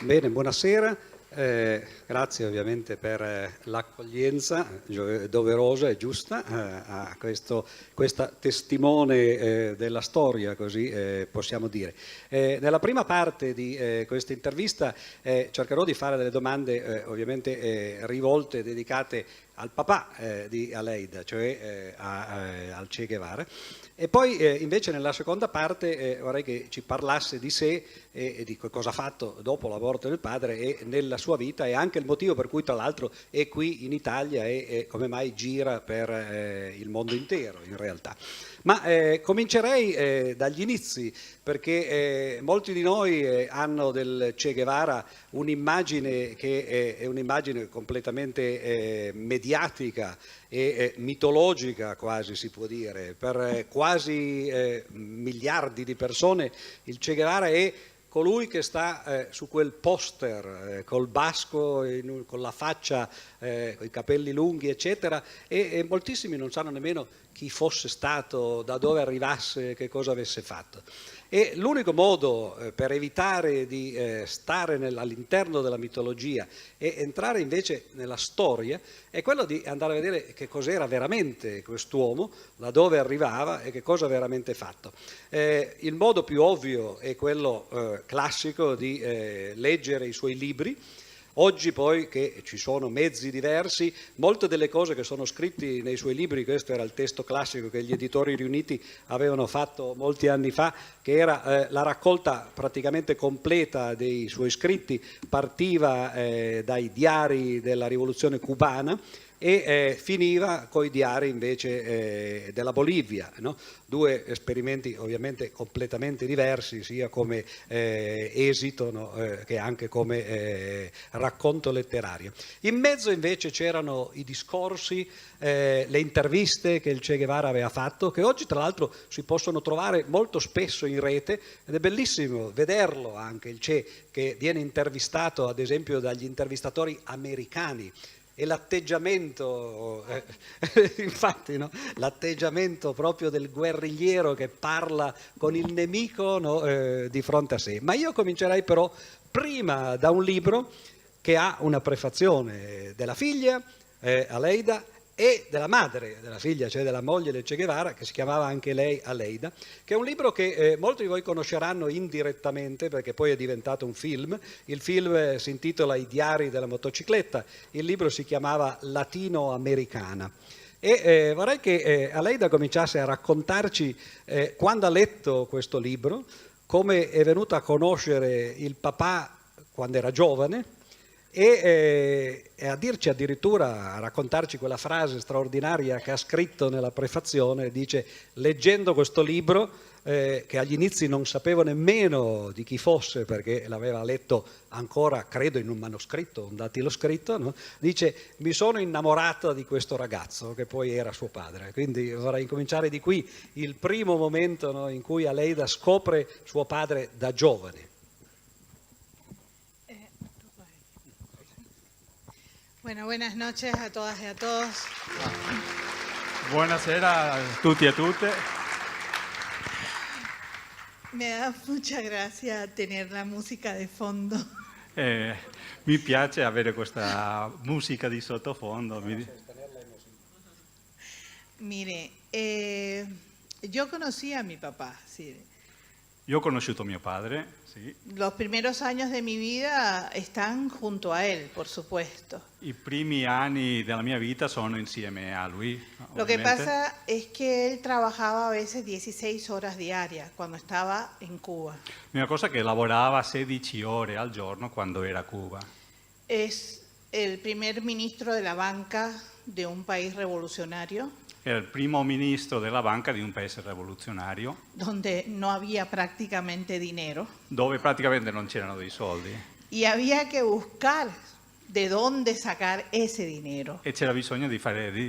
Bene, buonasera. Grazie ovviamente per l'accoglienza doverosa e giusta a questa testimone della storia, così possiamo dire. Nella prima parte di questa intervista cercherò di fare delle domande ovviamente rivolte, dedicate al papà di Aleida, cioè al Che Guevara. E poi invece nella seconda parte vorrei che ci parlasse di sé e di cosa ha fatto dopo la morte del padre e nella sua vita, e anche il motivo per cui tra l'altro è qui in Italia e come mai gira per il mondo intero in realtà. Ma comincerei dagli inizi, perché molti di noi hanno del Che Guevara un'immagine che è un'immagine completamente mediatica e mitologica, quasi si può dire. Per quasi miliardi di persone il Che Guevara è colui che sta su quel poster col basco, con la faccia, con i capelli lunghi, eccetera, e moltissimi non sanno nemmeno chi fosse stato, da dove arrivasse, che cosa avesse fatto. E l'unico modo per evitare di stare all'interno della mitologia e entrare invece nella storia è quello di andare a vedere che cos'era veramente quest'uomo, da dove arrivava e che cosa ha veramente fatto. Il modo più ovvio è quello classico di leggere i suoi libri. Oggi poi che ci sono mezzi diversi, molte delle cose che sono scritte nei suoi libri, questo era il testo classico che gli editori riuniti avevano fatto molti anni fa, che era la raccolta praticamente completa dei suoi scritti, partiva dai diari della rivoluzione cubana e finiva coi diari invece della Bolivia, no? Due esperimenti ovviamente completamente diversi, sia come esito, no? Che anche come racconto letterario. In mezzo invece c'erano i discorsi, le interviste che il Che Guevara aveva fatto, che oggi tra l'altro si possono trovare molto spesso in rete, ed è bellissimo vederlo anche il Che viene intervistato ad esempio dagli intervistatori americani. E l'atteggiamento, infatti, no? L'atteggiamento proprio del guerrigliero che parla con il nemico, no? Di fronte a sé. Ma io comincerei però prima da un libro che ha una prefazione della figlia, Aleida, e della madre della figlia, cioè della moglie del Che Guevara, che si chiamava anche lei Aleida, che è un libro che molti di voi conosceranno indirettamente perché poi è diventato un film. Il film si intitola I diari della motocicletta, il libro si chiamava Latinoamericana. E vorrei che Aleida cominciasse a raccontarci quando ha letto questo libro, come è venuta a conoscere il papà quando era giovane, e a dirci addirittura, a raccontarci quella frase straordinaria che ha scritto nella prefazione. Dice: leggendo questo libro, che agli inizi non sapevo nemmeno di chi fosse perché l'aveva letto ancora, credo, in un manoscritto, un dattiloscritto, no? Dice: mi sono innamorata di questo ragazzo che poi era suo padre. Quindi vorrei incominciare di qui, il primo momento, no, in cui Aleida scopre suo padre da giovane. Bueno, buenas noches a todas y a todos. Buonasera a tutti e a tutte. Me da mucha gracia tener la música de fondo. Mi piace avere questa musica di sottofondo. Mire, yo conocí a mi papá, sí. Io ho conosciuto mio padre, sì. Los primeros años de mi vida están junto a él, por supuesto. I primi anni della mia vita sono insieme a lui. Lo que ovviamente. pasa es que él trabajaba a veces 16 horas diarias cuando estaba en Cuba. Una cosa che lavorava 16 ore al giorno quando era a Cuba. Es el primer ministro de la banca de un país revolucionario. Era il primo ministro della banca di un paese rivoluzionario. Donde no había prácticamente dinero. Dove praticamente non c'erano dei soldi. Y había que buscar de dónde sacar ese dinero. E c'era bisogno di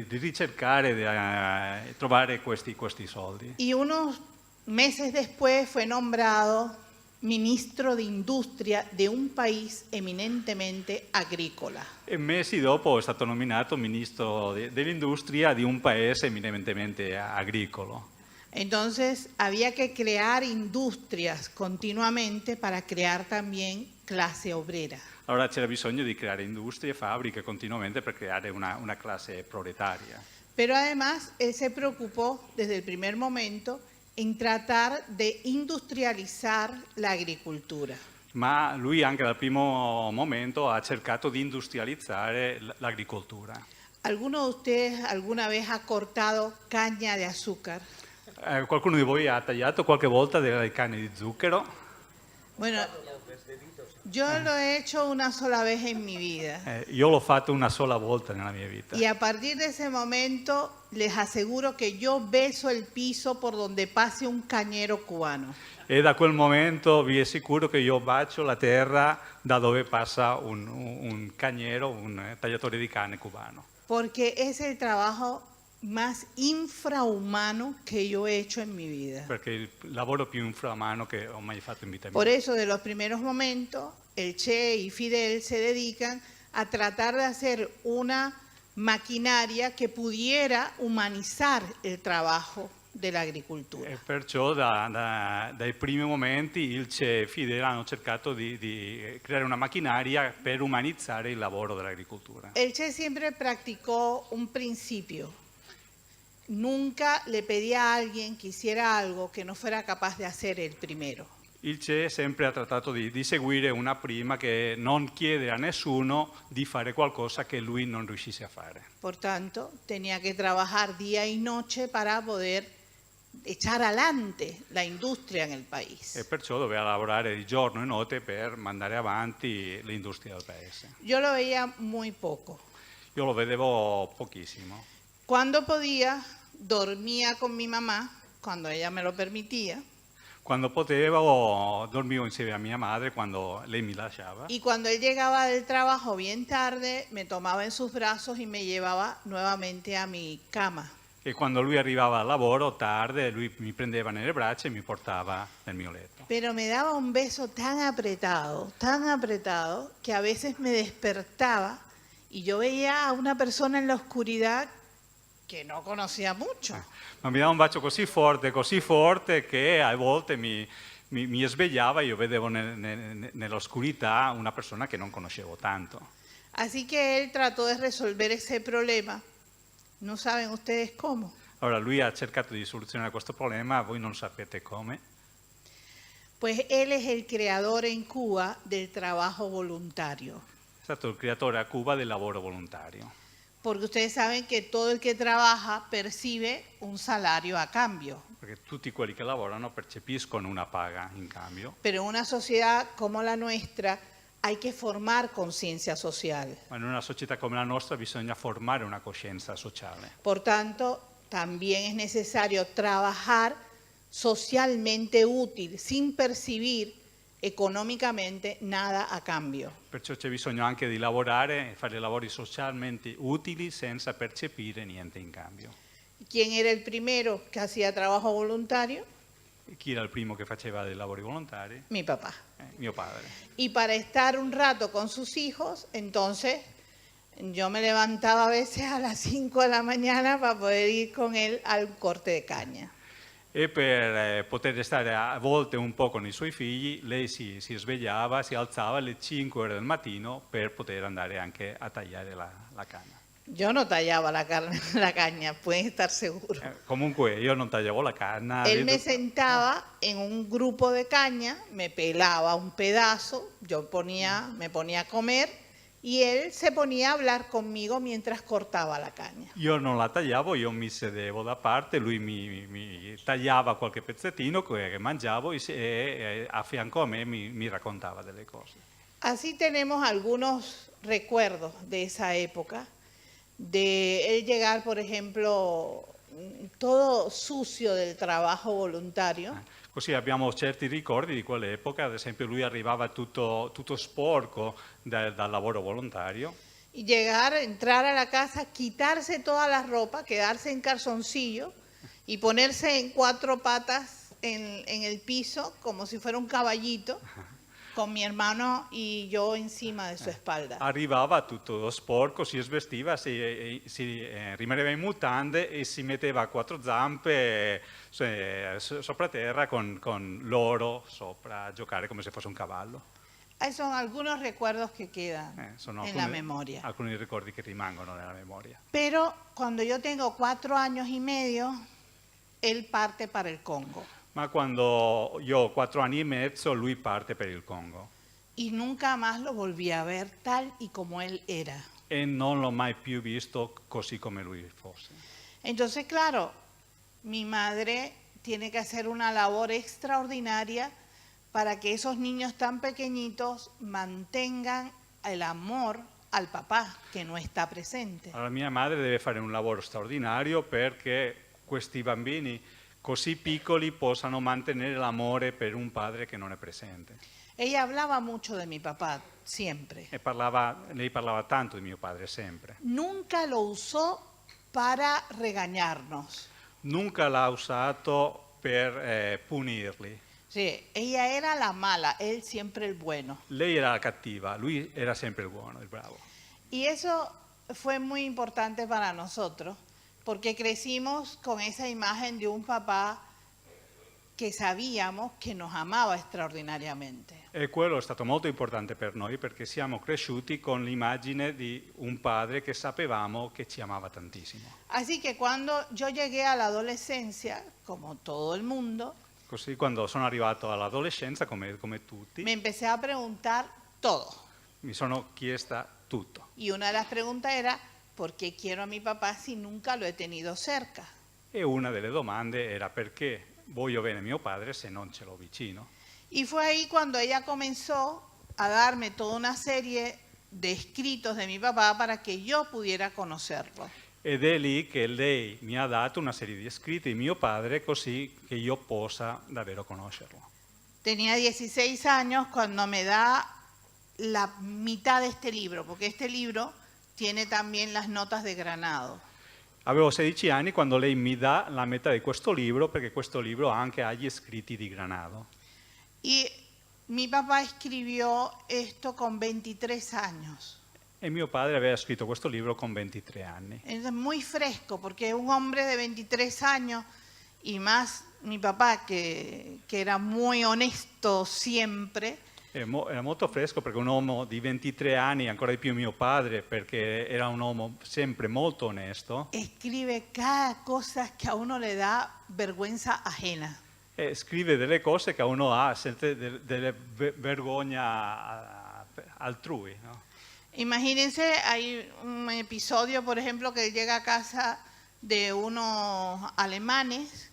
ricercare, di trovare questi soldi. Y unos meses después fue nombrado ministro de Industria de un país eminentemente agrícola. E mesi dopo è stato nominato ministro dell'industria di un paese eminentemente agricolo. Entonces había que crear industrias continuamente para crear también clase obrera. Allora c'era bisogno di creare industrie, fabbriche continuamente per creare una classe proletaria. Pero además él se preocupó desde el primer momento en tratar de industrializar la agricultura. Ma lui anche dal primo momento ha cercato di industrializzare l'agricoltura. ¿Alguno de ustedes alguna vez ha cortado caña de azúcar? Qualcuno di voi ha tagliato qualche volta delle canne di zucchero? Bueno, yo lo he hecho una sola vez en mi vida. Io l'ho fatto una sola volta nella mia vita. Y a partir de ese momento les aseguro que yo beso el piso por donde pase un cañero cubano. E da quel momento vi assicuro che io bacio la terra da dove passa un cagnero, un tagliatore di canne cubano. Porque es el trabajo más infrahumano que yo he hecho en mi vida. Perché è il lavoro più inframano che ho mai fatto in vita mia. Por eso, de los primeros momentos, el Che y Fidel se dedican a tratar de hacer una maquinaria que pudiera humanizar el trabajo de la agricultura. E perciò dai primi momenti il CE e Fidel hanno cercato di creare una macchinaria per umanizzare il lavoro dell'agricoltura. El Che siempre practicó un principio. Nunca le pedía a alguien que hiciera algo que no fuera capaz de hacer el primero. Il CE sempre ha trattato di seguire una prima che non chiedere a nessuno di fare qualcosa che lui non riuscisse a fare. Por tanto, tenía que trabajar día y noche para poder echar adelante la industria en el país. E perciò doveva lavorare di giorno e notte per mandare avanti l'industria del paese. Yo lo veía muy poco. Io lo vedevo pochissimo. Cuando podía, dormía con mi mamá, cuando ella me lo permitía. Quando potevo dormivo insieme a mia madre quando lei mi lasciava. Y cuando él llegaba del trabajo bien tarde, me tomaba en sus brazos y me llevaba nuevamente a mi cama. E quando lui arrivava al lavoro tardi, lui mi prendeva nelle braccia e mi portava nel mio letto. Pero me daba un beso tan apretado, que a veces me despertaba y yo veía a una persona en la oscuridad que no conocía mucho. Ma mi dava un bacio così forte che a volte mi svegliava e io vedevo nell'oscurità una persona che non conoscevo tanto. Así que él trató de resolver ese problema. ¿No saben ustedes cómo? Allora lui ha cercato di soluzionare questo problema, voi non sapete come. Pues él es el creador en Cuba del trabajo voluntario. È stato il creatore a Cuba del lavoro volontario. Porque ustedes saben que todo el que trabaja percibe un salario a cambio. Perché tutti quelli che lavorano percepiscono una paga in cambio. Pero en una sociedad como la nuestra hay que formar conciencia social. Ma in una società come la nostra bisogna formare una coscienza sociale. Por tanto, también es necesario trabajar socialmente útil, sin percibir económicamente nada a cambio. Perciò c'è bisogno anche di lavorare, fare lavori socialmente utili senza percepire niente in cambio. ¿Quién era el primero que hacía trabajo voluntario? E chi era il primo che faceva dei lavori volontari? Mi papá. Mio padre. Y para estar un rato con sus hijos, entonces yo me levantaba a veces a las 5 de la mañana para poder ir con él al corte de caña. E per poter stare a volte un po' con i suoi figli, lei si svegliava, si alzava alle 5 ore del mattino per poter andare anche a tagliare la canna. Yo no tallaba la caña, pueden estar seguros. Comunque io non tagliavo la canna. Él me sentaba en un grupo de caña, me pelaba un pedazo, me ponía a comer y él se ponía a hablar conmigo mientras cortaba la caña. Io non la tagliavo, io mi sedevo da parte, lui mi tagliava qualche pezzettino che mangiavo e a fianco a me mi raccontava delle cose. Así tenemos algunos recuerdos de esa época, de él llegar, por ejemplo, todo sucio del trabajo voluntario. Così abbiamo certi ricordi di quell'epoca, ad esempio lui arrivava tutto sporco dal lavoro volontario. Y llegar, entrar a la casa, quitarse toda la ropa, quedarse en calzoncillo y ponerse en 4 patas en el piso como si fuera un caballito. con mi hermano y yo encima de su espalda. Arrivava tutto sporco, si svestiva, rimaneva in mutande e si metteva a quattro zampe sopra terra con l'oro sopra a giocare come se fosse un cavallo. Son algunos recuerdos que quedan Sono en la memoria. alcuni ricordi che rimangono nella memoria. Pero cuando yo tengo 4 años y medio, él parte para el Congo. Ma quando io ho 4 anni e mezzo, lui parte per il Congo. Y nunca más lo volví a ver tal y como él era. E non l'ho mai più visto così come lui fosse. Entonces, claro, mi madre tiene que hacer una labor extraordinaria para que esos niños tan pequeñitos mantengan el amor al papá che non sta presente. Allora mia madre deve fare un lavoro straordinario perché questi bambini così piccoli possano mantenere l'amore per un padre che non è presente. Ella hablaba mucho de mi papá, siempre. Lei parlava tanto di mio padre sempre. Nunca lo usó para regañarnos. Nunca l'ha usato per punirli. Sí, ella era la mala, él siempre el bueno. Lei era la cattiva, lui era sempre il buono, il bravo. Y eso fue muy importante para nosotros, porque crecimos con esa imagen de un papá que sabíamos que nos amaba extraordinariamente. E quello è stato molto importante per noi perché siamo cresciuti con l'immagine di un padre che sapevamo che ci amava tantissimo. Así que cuando yo llegué a la adolescencia, como todo el mundo, Così quando sono arrivato all'adolescenza, come tutti, me empecé a preguntar todo. mi sono chiesta tutto. Y una de las preguntas era, ¿por qué quiero a mi papá si nunca lo he tenido cerca? E una delle domande era perché voglio bene mio padre se non ce l'ho vicino. Y fue ahí cuando ella comenzó a darme toda una serie de escritos de mi papá para que yo pudiera conocerlo. Ed è lì che lei mi ha dato una serie di scritti di mio padre così che io possa davvero conoscerlo. Tenía 16 años cuando me da la mitad de este libro, porque este libro tiene también las notas de Granado. Avevo 16 anni quando lei mi dà la metà di questo libro, perché questo libro anche ha gli scritti di Granado. Y mi papá escribió esto con 23 años. E mio padre aveva scritto questo libro con 23 anni. Es muy fresco, porque un hombre de 23 años, y más mi papá, que era muy honesto siempre, Era molto fresco perché un uomo di 23 anni, ancora di più mio padre, perché era un uomo sempre molto onesto, escribe cada cosa que a uno le da vergüenza ajena. e scrive delle cose che a uno ha sempre delle vergogna altrui. No? Imagínense, hay un episodio, por ejemplo, que él llega a casa de unos alemanes,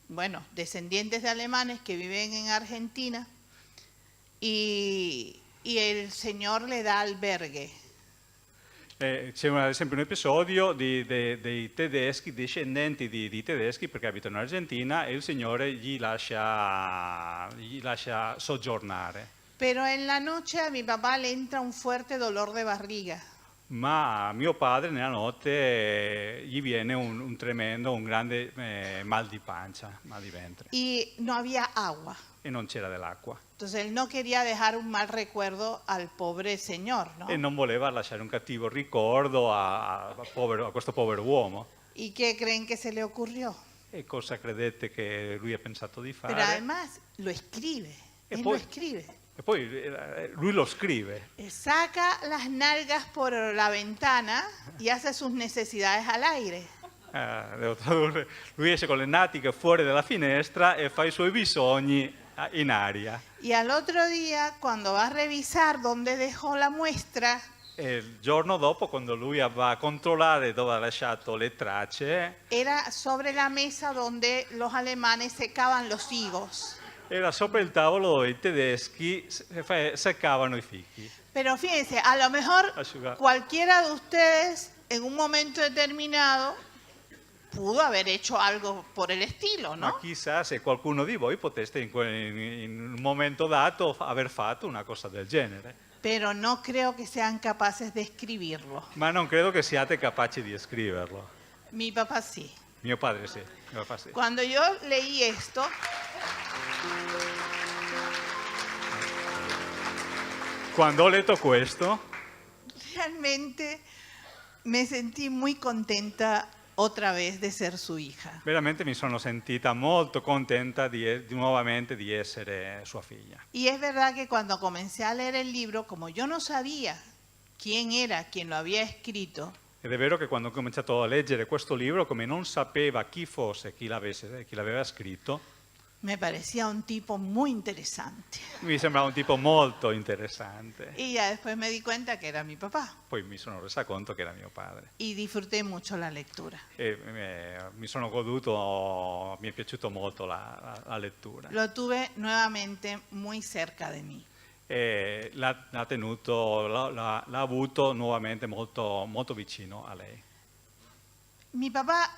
bueno, descendientes de alemanes que viven en Argentina, y el señor le da albergue. C'è ad esempio un episodio dei tedeschi, discendenti di tedeschi, perché abitano in Argentina, e il Signore gli lascia soggiornare. Pero en la noche a mi papá le entra un fuerte dolor de barriga. Ma a mio padre nella notte gli viene un tremendo, un grande mal di pancia, mal di ventre, Y no había agua. e non c'era dell'acqua. Entonces él no quería dejar un mal recuerdo al pobre señor, ¿no? E non voleva lasciare un cattivo ricordo a questo povero uomo. ¿Y qué creen que se le ocurrió? E cosa credete che lui ha pensato di fare? Pero además lo escribe. Él lo escribe. E poi lui lo scrive. Saca las nalgas por la ventana y hace sus necesidades al aire. Devo tradurre. Lui esce con le natiche fuori dalla finestra e fa i suoi bisogni in aria. Y al otro día, cuando va a revisar dónde dejó la muestra, E il giorno dopo, quando lui va a controllare dove ha lasciato le tracce, era sobre la mesa donde los alemanes secaban los higos. era sopra il tavolo dove i tedeschi seccavano i fichi. Pero fíjense, a lo mejor Asciugar. cualquiera de ustedes en un momento determinado pudo haber hecho algo por el estilo, Ma ¿no? chissà se qualcuno di voi poteste in un momento dato aver fatto una cosa del genere. Pero no creo que sean capaces de escribirlo. Ma non credo che siate capaci di scriverlo. Mi papá sí. Mio padre sì, mio papà sì. Cuando yo leí esto, Quando ho letto questo, realmente me sentí muy contenta otra vez de ser su hija. veramente mi sono sentita molto contenta nuovamente di essere sua figlia. Y es verdad que cuando comencé a leer el libro, como yo no sabía quién era quien lo había escrito, Ed è vero che quando ho cominciato a leggere questo libro, come non sapeva chi fosse, chi l'aveva scritto, me parecía un tipo muy interesante. mi sembrava un tipo molto interessante. Y ya después me di cuenta que era mi papá Poi mi sono resa conto che era mio padre. y disfruté mucho la lectura. E mi è piaciuto molto la lettura. Lo tuve nuevamente muy cerca de mí. E l'ha avuto nuovamente molto, molto vicino a lei. Mi papá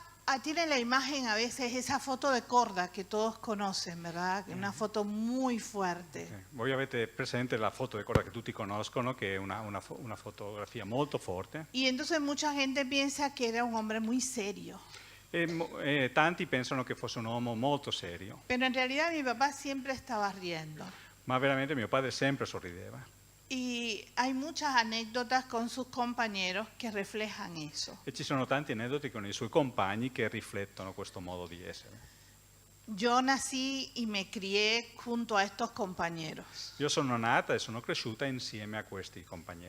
tiene la imagen a veces, esa foto de Korda que todos conocen, ¿verdad? Una foto muy fuerte. Voi avete presente la foto di Korda che tutti conoscono, che è una fotografia molto forte. Y entonces mucha gente piensa que era un hombre muy serio. E tanti pensano che fosse un uomo molto serio, Pero en realidad mi papá siempre estaba riendo. ma veramente mio padre sempre sorrideva. Y hay muchas anécdotas con sus compañeros que reflejan eso. E ci sono tanti aneddoti con i suoi compagni che riflettono questo modo di essere. Yo nací y me crié junto a estos compañeros. Io sono nata e sono cresciuta insieme a questi compagni.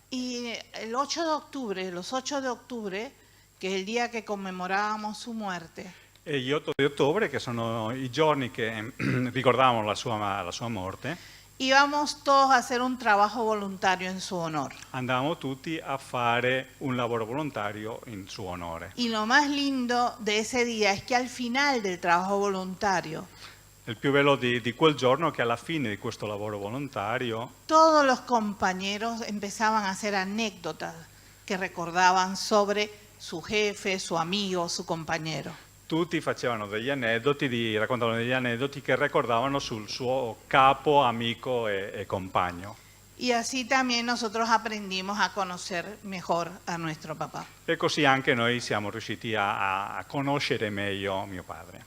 Y el 8 de octubre, los 8 de octubre, que es el día que conmemorábamos su muerte, E gli 8 di ottobre, che sono i giorni che ricordavano la sua morte, íbamos todos a hacer un trabajo voluntario en su honor. andavamo tutti a fare un lavoro volontario in suo onore. Y lo más lindo de ese día es que al final del trabajo voluntario, Il più bello di quel giorno è che alla fine di questo lavoro volontario todos los compañeros empezaban a hacer anécdotas que recordaban sobre su jefe, su amigo, su compañero. tutti raccontavano degli aneddoti che ricordavano sul suo capo, amico e compagno. Y así también nosotros aprendimos a conocer mejor a nuestro papá. E così anche noi siamo riusciti a conoscere meglio mio padre.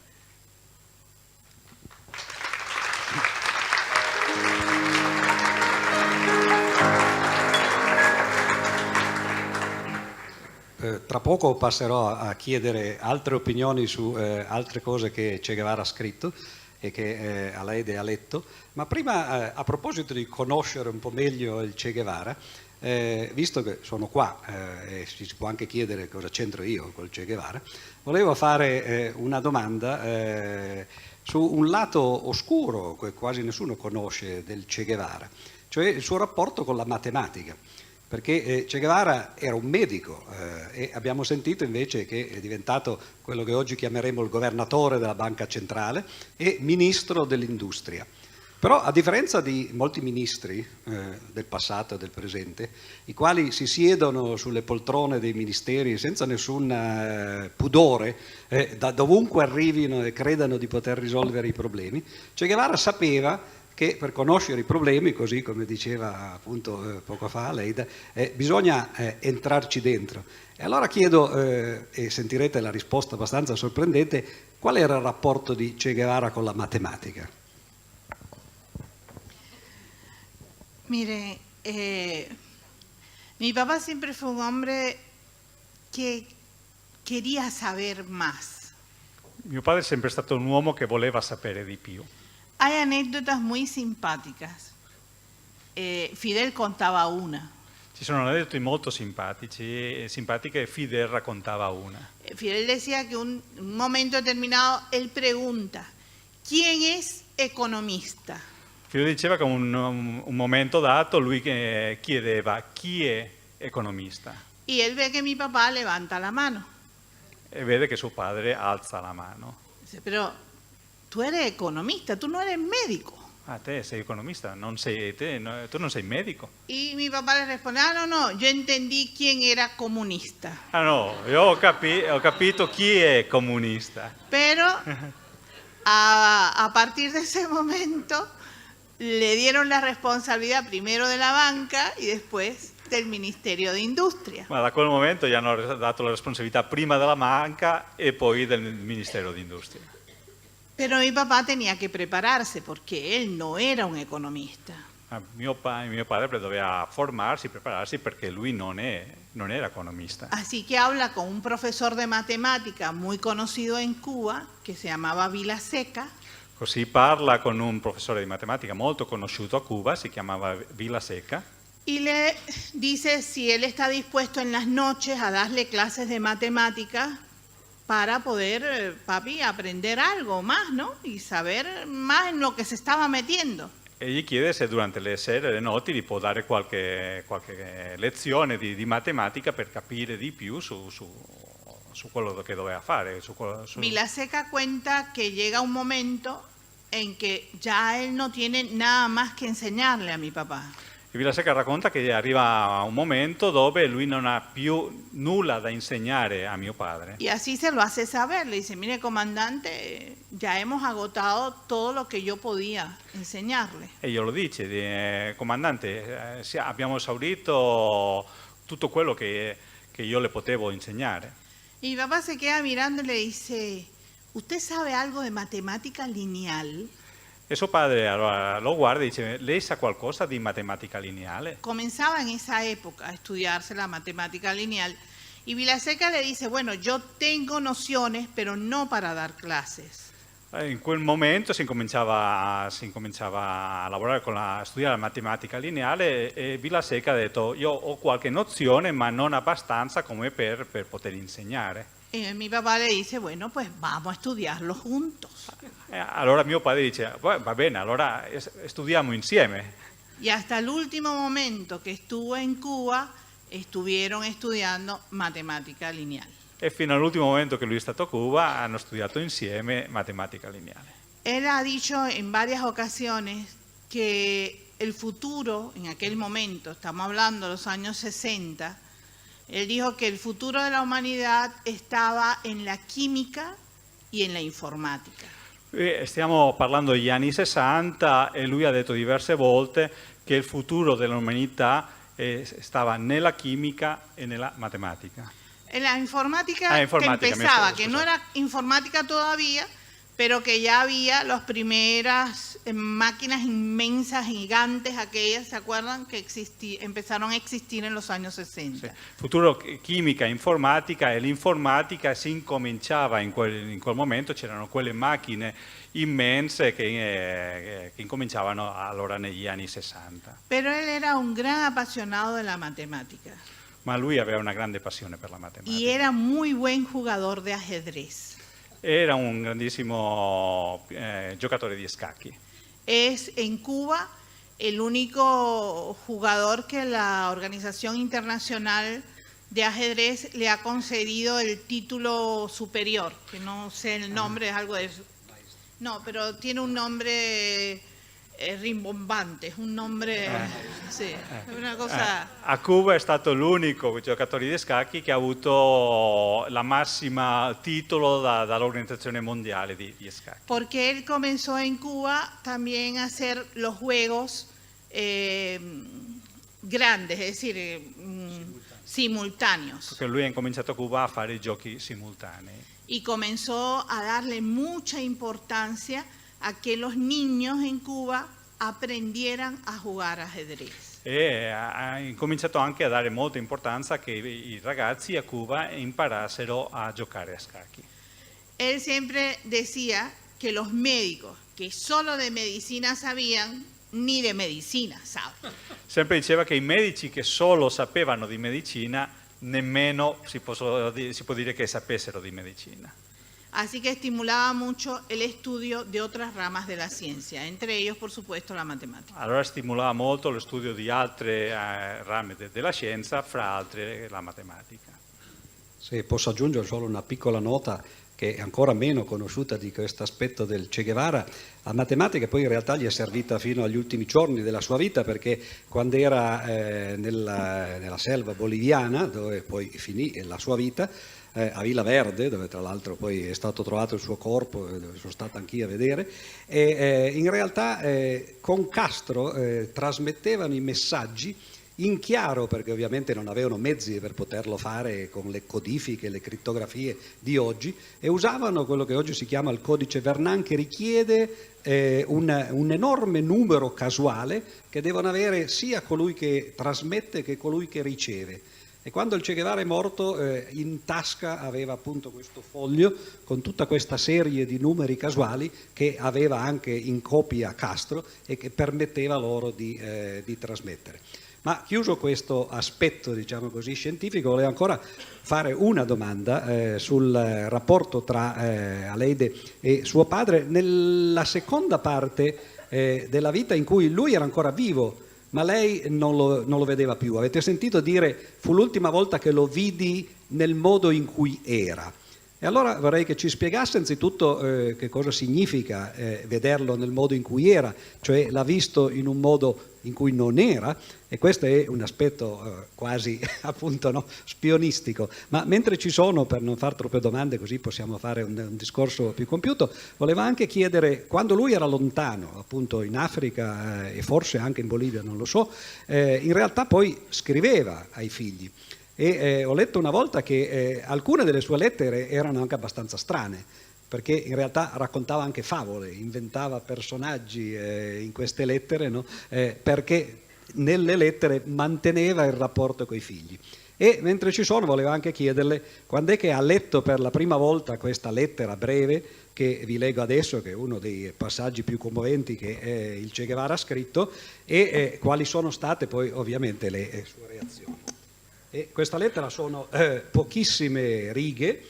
Tra poco passerò a chiedere altre opinioni su altre cose che Che Guevara ha scritto e che Aleide ha letto, ma prima a proposito di conoscere un po' meglio il Che Guevara, visto che sono qua e si può anche chiedere cosa c'entro io col Che Guevara, volevo fare una domanda su un lato oscuro che quasi nessuno conosce del Che Guevara, cioè il suo rapporto con la matematica. Perché Che Guevara era un medico e abbiamo sentito invece che è diventato quello che oggi chiameremo il governatore della Banca Centrale e ministro dell'industria. Però a differenza di molti ministri del passato e del presente, i quali si siedono sulle poltrone dei ministeri senza nessun pudore, da dovunque arrivino e credano di poter risolvere i problemi, Che Guevara sapeva che per conoscere i problemi, così come diceva appunto poco fa Aleida, bisogna entrarci dentro. E allora chiedo, e sentirete la risposta abbastanza sorprendente, qual era il rapporto di Che Guevara con la matematica? Mire, mi papá siempre fue un hombre que quería saber más. Mio padre è sempre stato un uomo che voleva sapere di più. Hay anécdotas muy simpáticas. Fidel contaba una. Ci sono aneddoti molto simpatiche e Fidel raccontava una. Fidel decía que un momento determinado él pregunta, ¿quién es economista? Fidel diceva che un momento dato lui chiedeva chi è economista Y él ve que mi papá levanta la mano. e vede che suo padre alza la mano. Dice, pero tú eres economista, tú no eres médico. Ah, te sei economista, tu non sei medico. Y mi papá le responde, no, yo entendí quién era comunista. Ah no, io ho capito chi è comunista. Pero a partir de ese momento le dieron la responsabilidad primero de la banca y después del Ministerio de Industria. Ma da quel momento gli hanno dato la responsabilità prima della banca e poi del Ministero di Industria. Pero mi papá tenía que prepararse porque él no era un economista. mio padre doveva formarsi, prepararsi perché lui non era economista. Así que habla con un profesor de matemática muy conocido en Cuba, que se llamaba Vilaseca, Così parla con un professore di matematica molto conosciuto a Cuba, si chiamava Vilaseca, y le dice si él está dispuesto en las noches a darle clases de matemáticas para poder, papi, aprender algo más, ¿no? Y saber más en lo que se estaba metiendo. e gli chiede se durante le sere, le notti, gli può dare qualche lezione di matematica per capire di più su quello che doveva fare. Vilaseca cuenta que llega un momento en que ya él no tiene nada más que enseñarle a mi papá. E Vilaseca racconta che arriva un momento dove lui non ha più nulla da insegnare a mio padre. Y así se lo hace saber, le dice, mire comandante, ya hemos agotado todo lo que yo podía enseñarle. E glielo dice, comandante, abbiamo esaurito tutto quello che io le potevo insegnare. Y mi papá se queda mirando y le dice, ¿usted sabe algo de matemática lineal? E suo padre allora lo guarda e dice, lei sa qualcosa di matematica lineale? Comenzaba en esa época a estudiarse la matemática lineal. Y Vilaseca le dice, bueno, yo tengo nociones, pero no para dar clases. In quel momento si incominciava a lavorare a studiare la matematica lineale e Vilaseca ha detto, io ho qualche nozione ma non abbastanza come per poter insegnare. Y mi papá le dice, bueno, pues vamos a estudiarlo juntos. Allora mio padre dice, va bene, allora studiamo insieme. Y hasta el último momento que estuvo en Cuba, estuvieron estudiando matemática lineal. E fino all'ultimo momento che lui è stato a Cuba hanno studiato insieme matematica lineale. Él ha dicho en varias ocasiones que el futuro, en aquel momento, estamos hablando de los años 60, él dijo que el futuro de la humanidad estaba en la química y en la informática. Stiamo parlando degli anni 60 e lui ha detto diverse volte che il futuro dell'umanità stava nella chimica e nella matematica. En la informática, que informática, empezaba, me que no era informática todavía, pero que ya había las primeras máquinas inmensas, gigantes, aquellas, ¿se acuerdan? Que empezaron a existir en los años 60. Sì. Futuro chimica e informatica, e l'informatica si incominciava in quel momento, c'erano quelle macchine immense che incominciavano allora negli anni 60. Pero él era un gran apasionado de la matemática Ma lui aveva una grande passione per la matematica. y era muy buen jugador de ajedrez. Era un grandissimo giocatore di scacchi. Es en Cuba el único jugador que la Organización Internacional de Ajedrez le ha concedido el título superior, que no sé el nombre, es algo de eso. No, pero tiene un nombre rimbombante, es un nombre, sì, è una cosa... A Cuba è stato l'unico giocatore di scacchi che ha avuto la massima titolo dall'Organizzazione Mondiale di Scacchi. Porque él comenzó en Cuba también a hacer los juegos grandes, es decir, simultáneos. Perché lui ha incominciato a Cuba a fare i giochi simultanei. Y comenzó a darle mucha importancia a que los niños en Cuba aprendieran a jugar ajedrez. E ha incominciato anche a dare molta importanza che i ragazzi a Cuba imparassero a giocare a scacchi. Él siempre decía que los médicos que solo de medicina sabían, ni de medicina saben. Sempre diceva che i medici che solo sapevano di medicina nemmeno si può dire che sapessero di medicina. Así que estimulaba mucho el estudio de otras ramas de la ciencia, entre ellos, por supuesto, la matemática. Allora stimolava molto lo studio di altre rami della scienza, fra altre la matematica. Se posso aggiungere solo una piccola nota che è ancora meno conosciuta di questo aspetto del Che Guevara, la matematica poi in realtà gli è servita fino agli ultimi giorni della sua vita, perché quando era nella selva boliviana, dove poi finì la sua vita, a Villa Verde, dove tra l'altro poi è stato trovato il suo corpo, dove sono stato anch'io a vedere, e in realtà con Castro trasmettevano i messaggi in chiaro, perché ovviamente non avevano mezzi per poterlo fare con le codifiche, le crittografie di oggi, e usavano quello che oggi si chiama il codice Vernan, che richiede un enorme numero casuale che devono avere sia colui che trasmette che colui che riceve. E quando il Che Guevara è morto, in tasca aveva appunto questo foglio con tutta questa serie di numeri casuali che aveva anche in copia Castro e che permetteva loro di trasmettere. Ma chiuso questo aspetto, diciamo così, scientifico, volevo ancora fare una domanda sul rapporto tra Aleide e suo padre nella seconda parte della vita in cui lui era ancora vivo, ma lei non lo vedeva più. Avete sentito dire, fu l'ultima volta che lo vidi nel modo in cui era. E allora vorrei che ci spiegasse anzitutto che cosa significa vederlo nel modo in cui era, cioè l'ha visto in un modo in cui non era, e questo è un aspetto quasi appunto no, spionistico. Ma mentre ci sono, per non far troppe domande così possiamo fare un discorso più compiuto, volevo anche chiedere, quando lui era lontano appunto in Africa e forse anche in Bolivia, non lo so, in realtà poi scriveva ai figli. E ho letto una volta che alcune delle sue lettere erano anche abbastanza strane, perché in realtà raccontava anche favole, inventava personaggi in queste lettere, no? Perché nelle lettere manteneva il rapporto coi figli. E mentre ci sono volevo anche chiederle quando è che ha letto per la prima volta questa lettera breve che vi leggo adesso, che è uno dei passaggi più commoventi che il Che Guevara ha scritto, e quali sono state poi ovviamente le sue reazioni. E questa lettera sono pochissime righe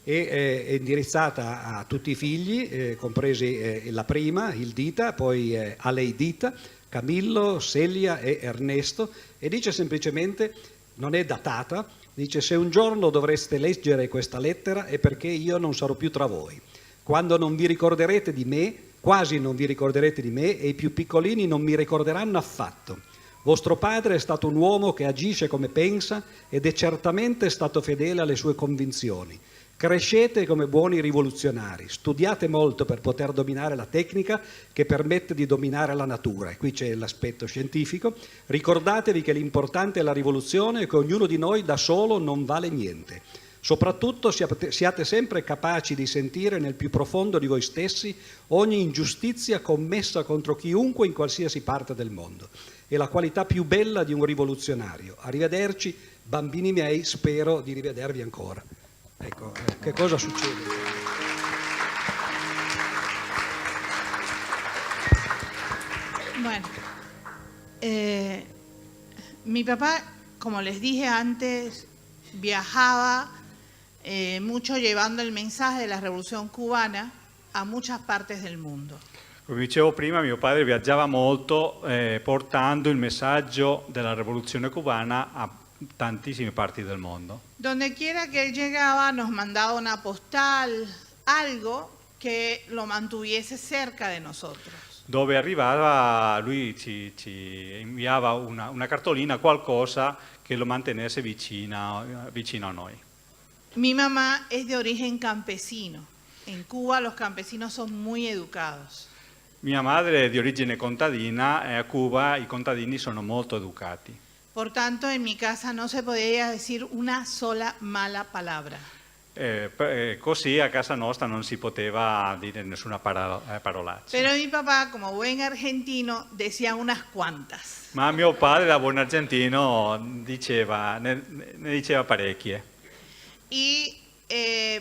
e è indirizzata a tutti i figli, compresi la prima, il Dita, poi Aleidita, Camillo, Celia e Ernesto, e dice semplicemente, non è datata, dice: se un giorno dovreste leggere questa lettera è perché io non sarò più tra voi. Quando non vi ricorderete di me, quasi non vi ricorderete di me, e i più piccolini non mi ricorderanno affatto. Vostro padre è stato un uomo che agisce come pensa ed è certamente stato fedele alle sue convinzioni. Crescete come buoni rivoluzionari, studiate molto per poter dominare la tecnica che permette di dominare la natura. E qui c'è l'aspetto scientifico. Ricordatevi che l'importante è la rivoluzione e che ognuno di noi da solo non vale niente. Soprattutto siate sempre capaci di sentire nel più profondo di voi stessi ogni ingiustizia commessa contro chiunque in qualsiasi parte del mondo. È la qualità più bella di un rivoluzionario. Arrivederci, bambini miei, spero di rivedervi ancora. Ecco, che cosa succede? Bueno, mi papá, como les dije antes, viajaba mucho llevando el mensaje de la Revolución Cubana a muchas partes del mundo. Come dicevo prima, mio padre viaggiava molto portando il messaggio della rivoluzione cubana a tantissime parti del mondo. Donde quiera que él llegaba nos mandaba una postal, algo que lo mantuviese cerca de nosotros. Dove arrivava lui ci inviava una cartolina, qualcosa che lo mantenesse vicino a noi. Mi mamá es de origen campesino. En Cuba los campesinos son muy educados. Mia madre è di origine contadina e a Cuba i contadini sono molto educati. Por tanto, en mi casa no se podía decir una sola mala palabra. Così a casa nostra non si poteva dire nessuna parolaccia. Pero mi papá, como buen argentino, decía unas cuantas. Ma mio padre, da buon argentino, ne diceva parecchie. Y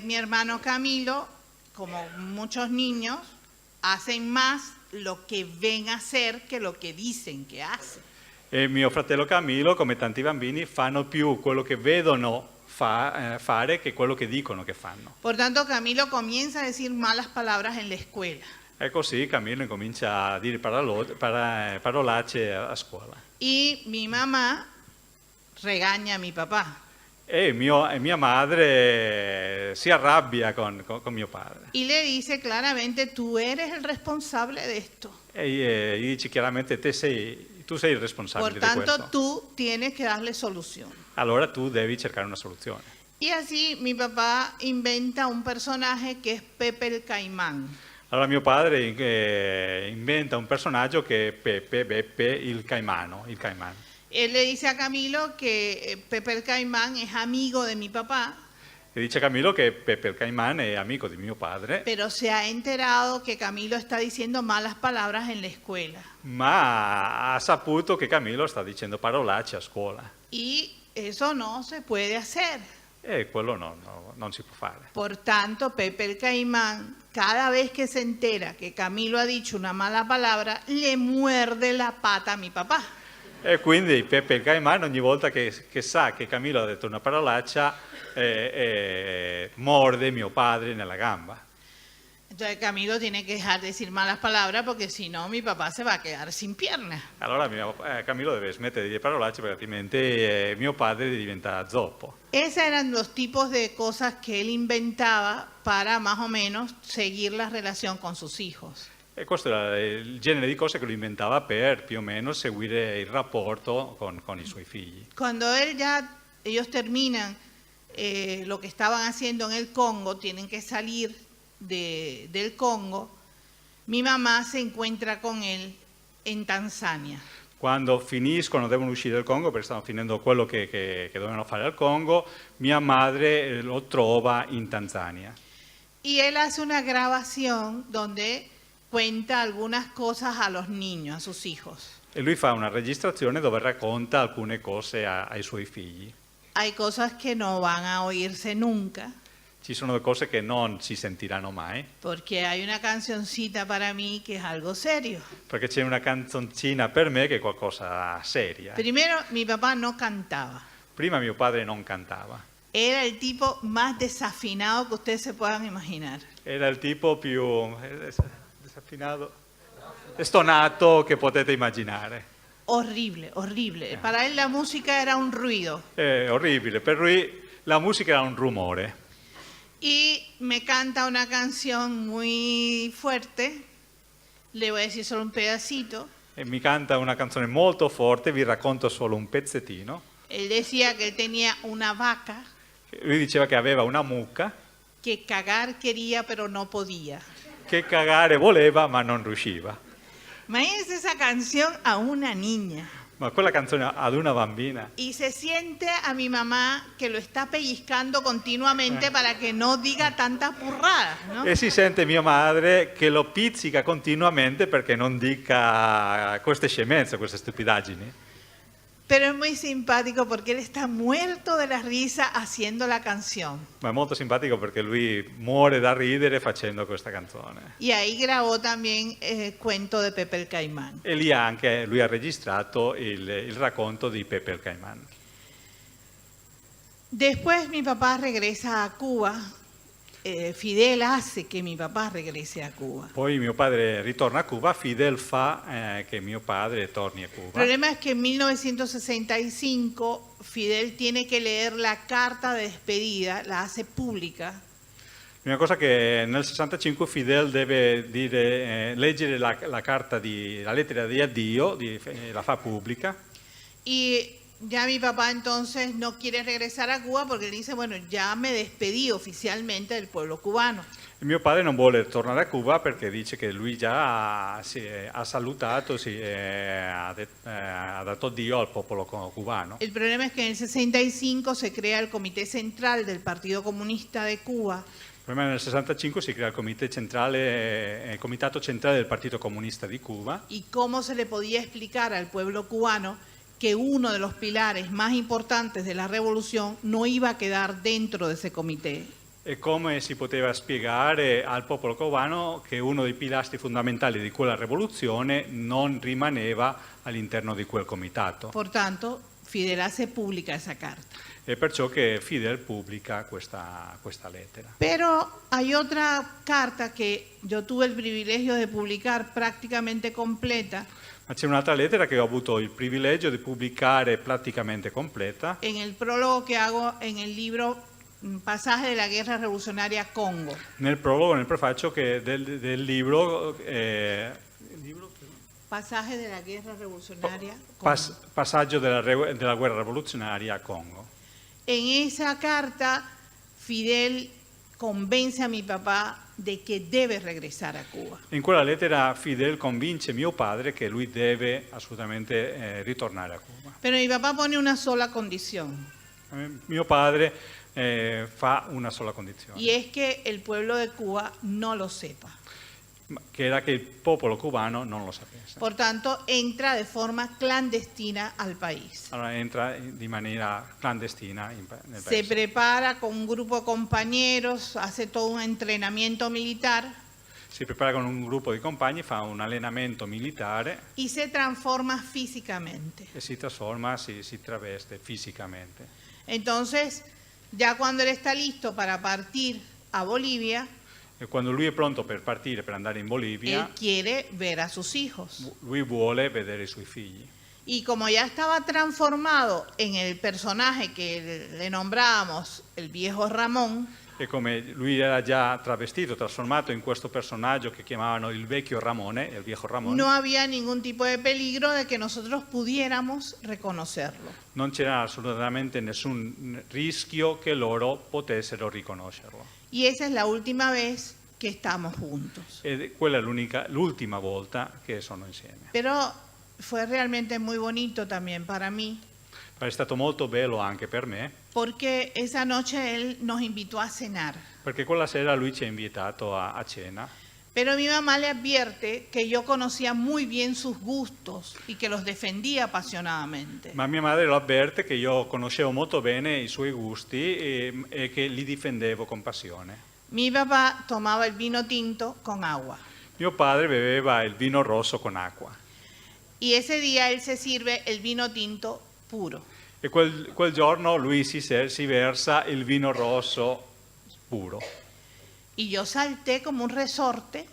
mi hermano Camilo, como muchos niños, hacen más lo que ven hacer que lo que dicen que hacen. E mio fratello Camillo, come tanti bambini, fanno più quello che vedono fare che quello che dicono che fanno. Por tanto, Camilo comienza a decir malas palabras en la escuela. E così Camillo comincia a dire parolacce a scuola. Y mi mamá regaña a mi papá. E mia madre si arrabbia con mio padre. Y le dice claramente, tú eres el responsable de esto. E gli dice chiaramente tu sei il responsabile Por di tanto, questo. tú tienes que darle solución. Allora tu devi cercare una soluzione. Y así mi papá inventa un personaje que es Pepe el Caimán. Allora mio padre inventa un personaggio che è Beppe il Caimano, il Caimán. Él le dice a Camilo que Pepe el Caimán es amigo de mi papá, E dice Camillo che Pepe il Caimán è amico di mio padre, pero se ha enterado que Camilo está diciendo malas palabras en la escuela. ma ha saputo che Camillo sta dicendo parolacce a scuola. Y eso no se puede hacer. E quello non si può fare. Por tanto, Pepe el Caimán, cada vez que se entera que Camilo ha dicho una mala palabra, le muerde la pata a mi papá. E quindi Pepe il Caimán ogni volta che sa che Camillo ha detto una parolaccia morde mio padre nella gamba. Entonces Camilo tiene que dejar de decir malas palabras porque si no mi papá se va a quedar sin piernas. Allora Camillo deve smettere di dire parolacce perché altrimenti mio padre diventa zoppo. Esos eran los tipos de cosas que él inventaba para más o menos seguir la relación con sus hijos. E questo era il genere di cose che lui inventava per più o meno seguire il rapporto con i suoi figli. Cuando ellos terminan lo que estaban haciendo en el Congo, tienen que salir del Congo, mi mamá se encuentra con él en Tanzania. Quando finiscono, devono uscire dal Congo perché stanno finendo quello che dovevano fare al Congo, mia madre lo trova in Tanzania. Y él hace una grabación donde cuenta algunas cosas a los niños, a sus hijos. E lui fa una registrazione dove racconta alcune cose ai suoi figli. Hay cosas que no van a oírse nunca, Ci sono cose che non si sentiranno mai, porque hay una cancioncita para mí que es algo serio. perché c'è una canzoncina per me che è qualcosa seria. Primero, mi papá no cantaba. Prima mio padre non cantava, Era el tipo más desafinado que ustedes se puedan imaginar. era il tipo più desaffinato, stonato che potete immaginare. Horrible, horrible. Para él la música era un ruido. È orribile, per lui la musica era un rumore. Y me canta una canción muy fuerte. Le voy a decir solo un pedacito. E mi canta una canzone molto forte, vi racconto solo un pezzettino. Él decía que él tenía una vaca Lui diceva che aveva una mucca que cagar quería pero no podía. che cagare voleva ma non riusciva. Imagínense esa canción a una niña. Ma quella canzone ad una bambina. Y se siente a mi mamá que lo está pellizcando continuamente para que no diga tantas burradas, ¿no? E si sente mia madre che lo pizzica continuamente perché non dica queste scemenze, queste stupidaggini. Pero es muy simpático porque él está muerto de la risa haciendo la canción. Ma è molto simpatico perché lui muore da ridere facendo questa canzone. Y ahí grabó también el cuento de Pepe el Caimán. E lì anche lui ha registrato il racconto di Pepe il Caimán. Después mi papá regresa a Cuba. Fidel hace que mi papá regrese a Cuba. Poi mio padre ritorna a Cuba, Fidel fa che mio padre torni a El Cuba. problema es que en 1965 Fidel tiene que leer la carta de despedida, la hace pública. L'unica cosa che nel 65 Fidel deve leggere la lettera di addio, la fa pubblica. Y ya mi papá entonces no quiere regresar a Cuba porque él dice, bueno, ya me despedí oficialmente del pueblo cubano. E mio padre non vuole tornare a Cuba perché dice che lui già ha salutato, ha dato addio al popolo cubano. El problema es que en el 65 se crea el Comité Central del Partido Comunista de Cuba. Prima nel 65 si crea il Comitato Centrale del Partito Comunista di Cuba. Y cómo se le podía explicar al pueblo cubano que uno de los pilares más importantes de la revolución no iba a quedar dentro de ese comité. E come si poteva spiegare al popolo cubano che uno dei pilastri fondamentali di quella rivoluzione non rimaneva all'interno di quel comitato. Por tanto, Fidel hace pública esa carta. È perciò che Fidel pubblica questa lettera. Pero hay otra carta que yo tuve el privilegio de publicar prácticamente completa Ma c'è un'altra lettera che ho avuto il privilegio di pubblicare praticamente completa en el prólogo que hago en el libro Pasaje de la Guerra Revolucionaria Congo. nel prologo, nel prefaccio del libro, Pasaje de la Guerra Revolucionaria Congo. Passaggio della guerra rivoluzionaria a Congo. En esa carta, Fidel convence a mi papá de que debe regresar a Cuba. In quella lettera Fidel convince mio padre che lui deve assolutamente ritornare a Cuba. Pero mi papá pone una sola condición, Mio padre fa una sola condizione, y es que el pueblo de Cuba no lo sepa. che era che il popolo cubano non lo sapesse. Por tanto, entra de forma clandestina al país. Allora entra di maniera clandestina nel Se paese. prepara con un grupo de compañeros, hace todo un entrenamiento militar Si prepara con un gruppo di compagni, fa un allenamento militare y se transforma físicamente. e si trasforma, si traveste fisicamente. Entonces, ya cuando él está listo para partir a Bolivia, E quando lui è pronto per partire, per andare in Bolivia, él quiere ver a sus hijos. lui vuole vedere i suoi figli. Y como ya estaba transformado en el personaje que le nombrábamos el viejo Ramón, E come lui era già travestito, trasformato in questo personaggio che chiamavano il vecchio Ramone, il viejo Ramone, no había ningún tipo de peligro de que nosotros pudiéramos reconocerlo. non c'era assolutamente nessun rischio che loro potessero riconoscerlo. Y esa es la última vez que estamos juntos. E quella è l'ultima volta che sono insieme. Pero fue realmente muy bonito también para mí, È stato molto bello anche per me, porque esa noche él nos invitó a cenar. perché quella sera lui ci ha invitato a cena. Pero mi mamá le advierte que yo conocía muy bien sus gustos y que los defendía apasionadamente. Ma mia madre lo avverte che io conoscevo molto bene i suoi gusti e che li difendevo con passione. Mi papá tomaba el vino tinto con agua Mio padre beveva il vino rosso con acqua y ese día él se sirve el vino tinto puro. e quel giorno lui si versa il vino rosso puro. Y yo salté como un resorte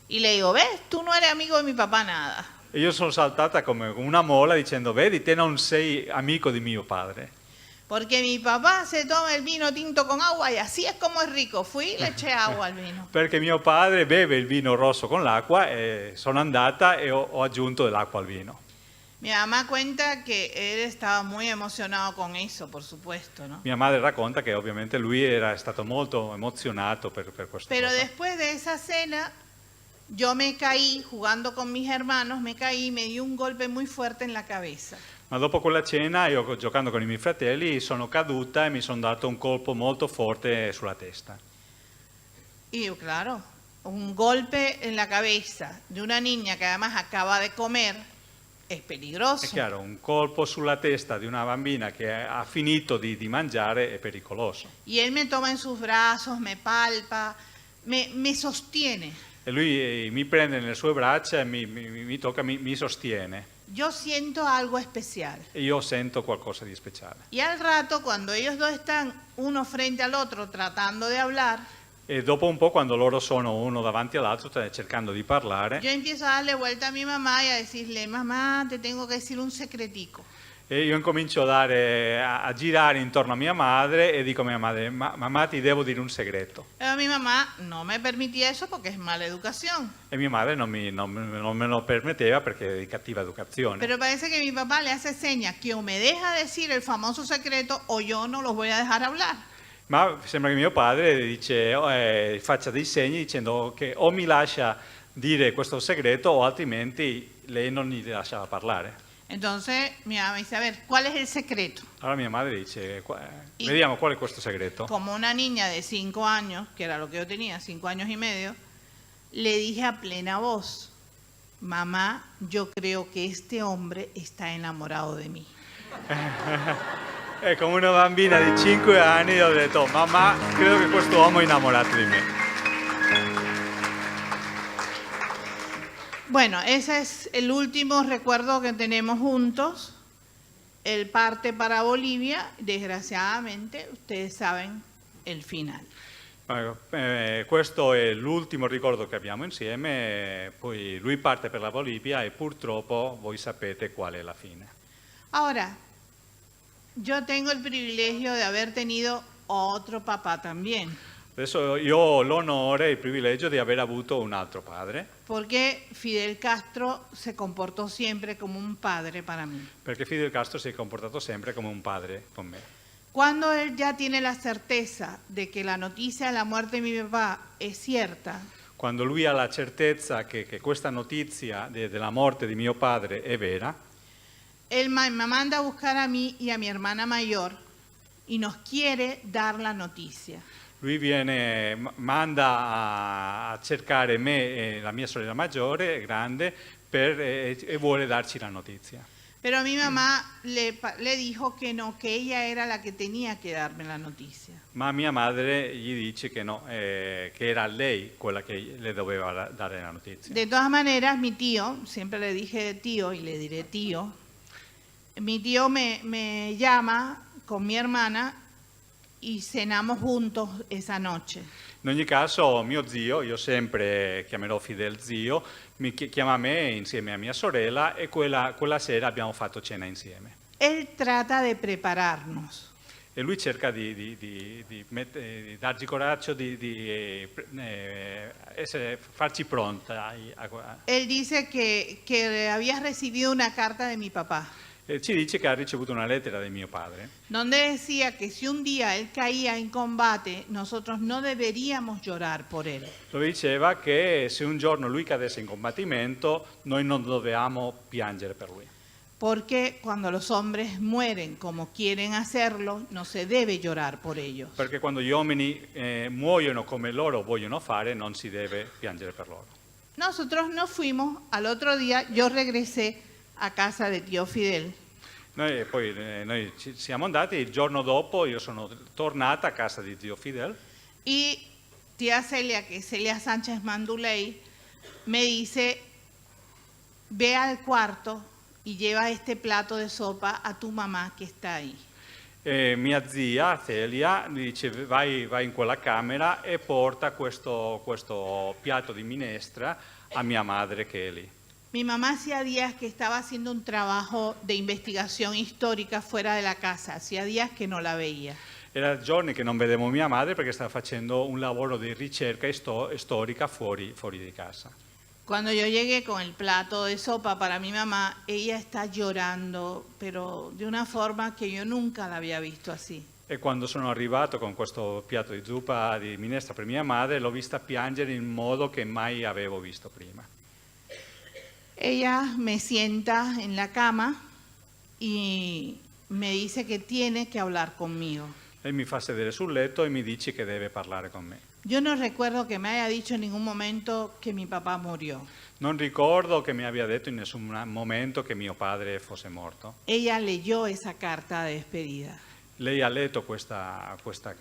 y le digo, ves, tú no eres amigo de mi papá nada. E io sono saltata come una mola dicendo, vedi, te non sei amico di mio padre. Porque mi papá se toma el vino tinto con agua y así es como es rico. Fui y le eché agua al vino. Perché mio padre beve il vino rosso con l'acqua e sono andata e ho aggiunto dell'acqua al vino. Mi mamá cuenta que él estaba muy emocionado con eso, por supuesto, ¿no? Mia madre racconta che ovviamente lui era stato molto emozionato per questo. Pero después de esa cena, yo me caí jugando con mis hermanos, me caí y me dio un golpe muy fuerte en la cabeza. Ma dopo quella cena, io giocando con i miei fratelli, sono caduta e mi sono dato un colpo molto forte sulla testa. Y yo, claro, un golpe en la cabeza de una niña que además acaba de comer es peligroso. È chiaro, un colpo sulla testa di una bambina che ha finito di mangiare è pericoloso. Y él me toma en sus brazos, me palpa, me sostiene. E lui mi prende nelle sue braccia e mi tocca, mi sostiene. Yo siento algo especial. E io sento qualcosa di speciale. Y al rato, cuando ellos dos están uno frente al otro tratando de hablar, E dopo un po', quando loro sono uno davanti all'altro, cercando di parlare, yo empiezo a darle vuelta a mi mamá y a decirle, mamá, te tengo que decir un secretico. e io incomincio a girare intorno a mia madre e dico a mia madre, mamma, ti devo dire un segreto. Pero mi mamá no me permitía eso porque es mala educación. E mia madre non me lo permetteva perché è di cattiva educazione. Pero parece que mi papá le hace señas que o me deja decir el famoso secreto o yo no los voy a dejar hablar. Ma sembra che mio padre dice, faccia dei segni dicendo che o mi lascia dire questo segreto o altrimenti lei non gli lasciava parlare. Entonces mi mamá me dice, a ver, ¿cuál es el secreto? Allora mia madre dice, Y- vediamo qual è questo segreto. Como una niña de 5 años, que era lo que yo tenía, 5 años y medio, le dije a plena voz, mamá, yo creo que este hombre está enamorado de mí. E come una bambina di 5 anni ho detto, mamma, credo che questo uomo è innamorato di me. Bueno, ese es el último recuerdo que tenemos juntos. Él parte para Bolivia, desgraciadamente, ustedes saben el final. Questo è l'ultimo ricordo che abbiamo insieme, poi lui parte per la Bolivia e purtroppo voi sapete qual è la fine. Ahora, yo tengo el privilegio de haber tenido otro papá también, Adesso io ho l'onore e il privilegio di aver avuto un altro padre, porque Fidel Castro se comportó siempre como un padre para mí. perché Fidel Castro si è comportato sempre come un padre con me. Cuando él ya tiene la certeza de que la noticia de la muerte de mi papá es cierta, Quando lui ha la certezza che questa notizia della morte di mio padre è vera, él me manda a buscar a mí y a mi hermana mayor y nos quiere dar la noticia. lui manda a cercare me e la mia sorella maggiore, grande, e vuole darci la notizia. Pero mi mamá le dijo que no, que ella era la que tenía que darme la noticia. Ma mia madre gli dice che no, che era lei quella che le doveva dare la notizia. De todas maneras, mi tío, siempre le dije tío y le diré tío, mi tío me llama con mi hermana y cenamos juntos esa noche. In ogni caso mio zio, io sempre chiamerò Fidel zio, mi chiama me insieme a mia sorella e quella sera abbiamo fatto cena insieme. Él trata de prepararnos. E lui cerca di darci coraggio, farci pronta. Él dice que había recibido una carta de mi papá, Ci dice che ha ricevuto una lettera di mio padre, donde decía que si un día él caía en combate, nosotros no deberíamos llorar por él. dove diceva che se un giorno lui cadesse in combattimento, noi non dovevamo piangere per lui. Porque cuando los hombres mueren como quieren hacerlo, no se debe llorar por ellos. Perché quando gli uomini muoiono come loro vogliono fare, non si deve piangere per loro. Nosotros nos fuimos, al otro día yo regresé a casa de tío Fidel. Noi ci siamo andati, il giorno dopo io sono tornata a casa di zio Fidel Y tía Celia, que es Celia Sánchez Manduley, me dice, ve al cuarto y lleva este plato de sopa a tu mamá que está ahí. e mia zia Celia mi dice vai in quella camera e porta questo piatto di minestra a mia madre che è lì. Mi mamá hacía días que estaba haciendo un trabajo de investigación histórica fuera de la casa, hacía días que no la veía. Era giorni che non vedevo mia madre perché stava facendo un lavoro di ricerca storica fuori di casa. Cuando yo llegué con el plato de sopa para mi mamá, ella está llorando, pero de una forma que yo nunca la había visto así. E quando sono arrivato con questo piatto di zuppa di minestra per mia madre, l'ho vista piangere in modo che mai avevo visto prima. Ella me sienta en la cama y me dice que tiene que hablar conmigo. Lei mi fa sedere sul letto e mi dice che deve parlare con me. Yo no recuerdo que me haya dicho en ningún momento que mi papá murió. Non ricordo che mi abbia detto in nessun momento che mio padre fosse morto. Ella leyó esa carta de despedida. Lei ha letto questa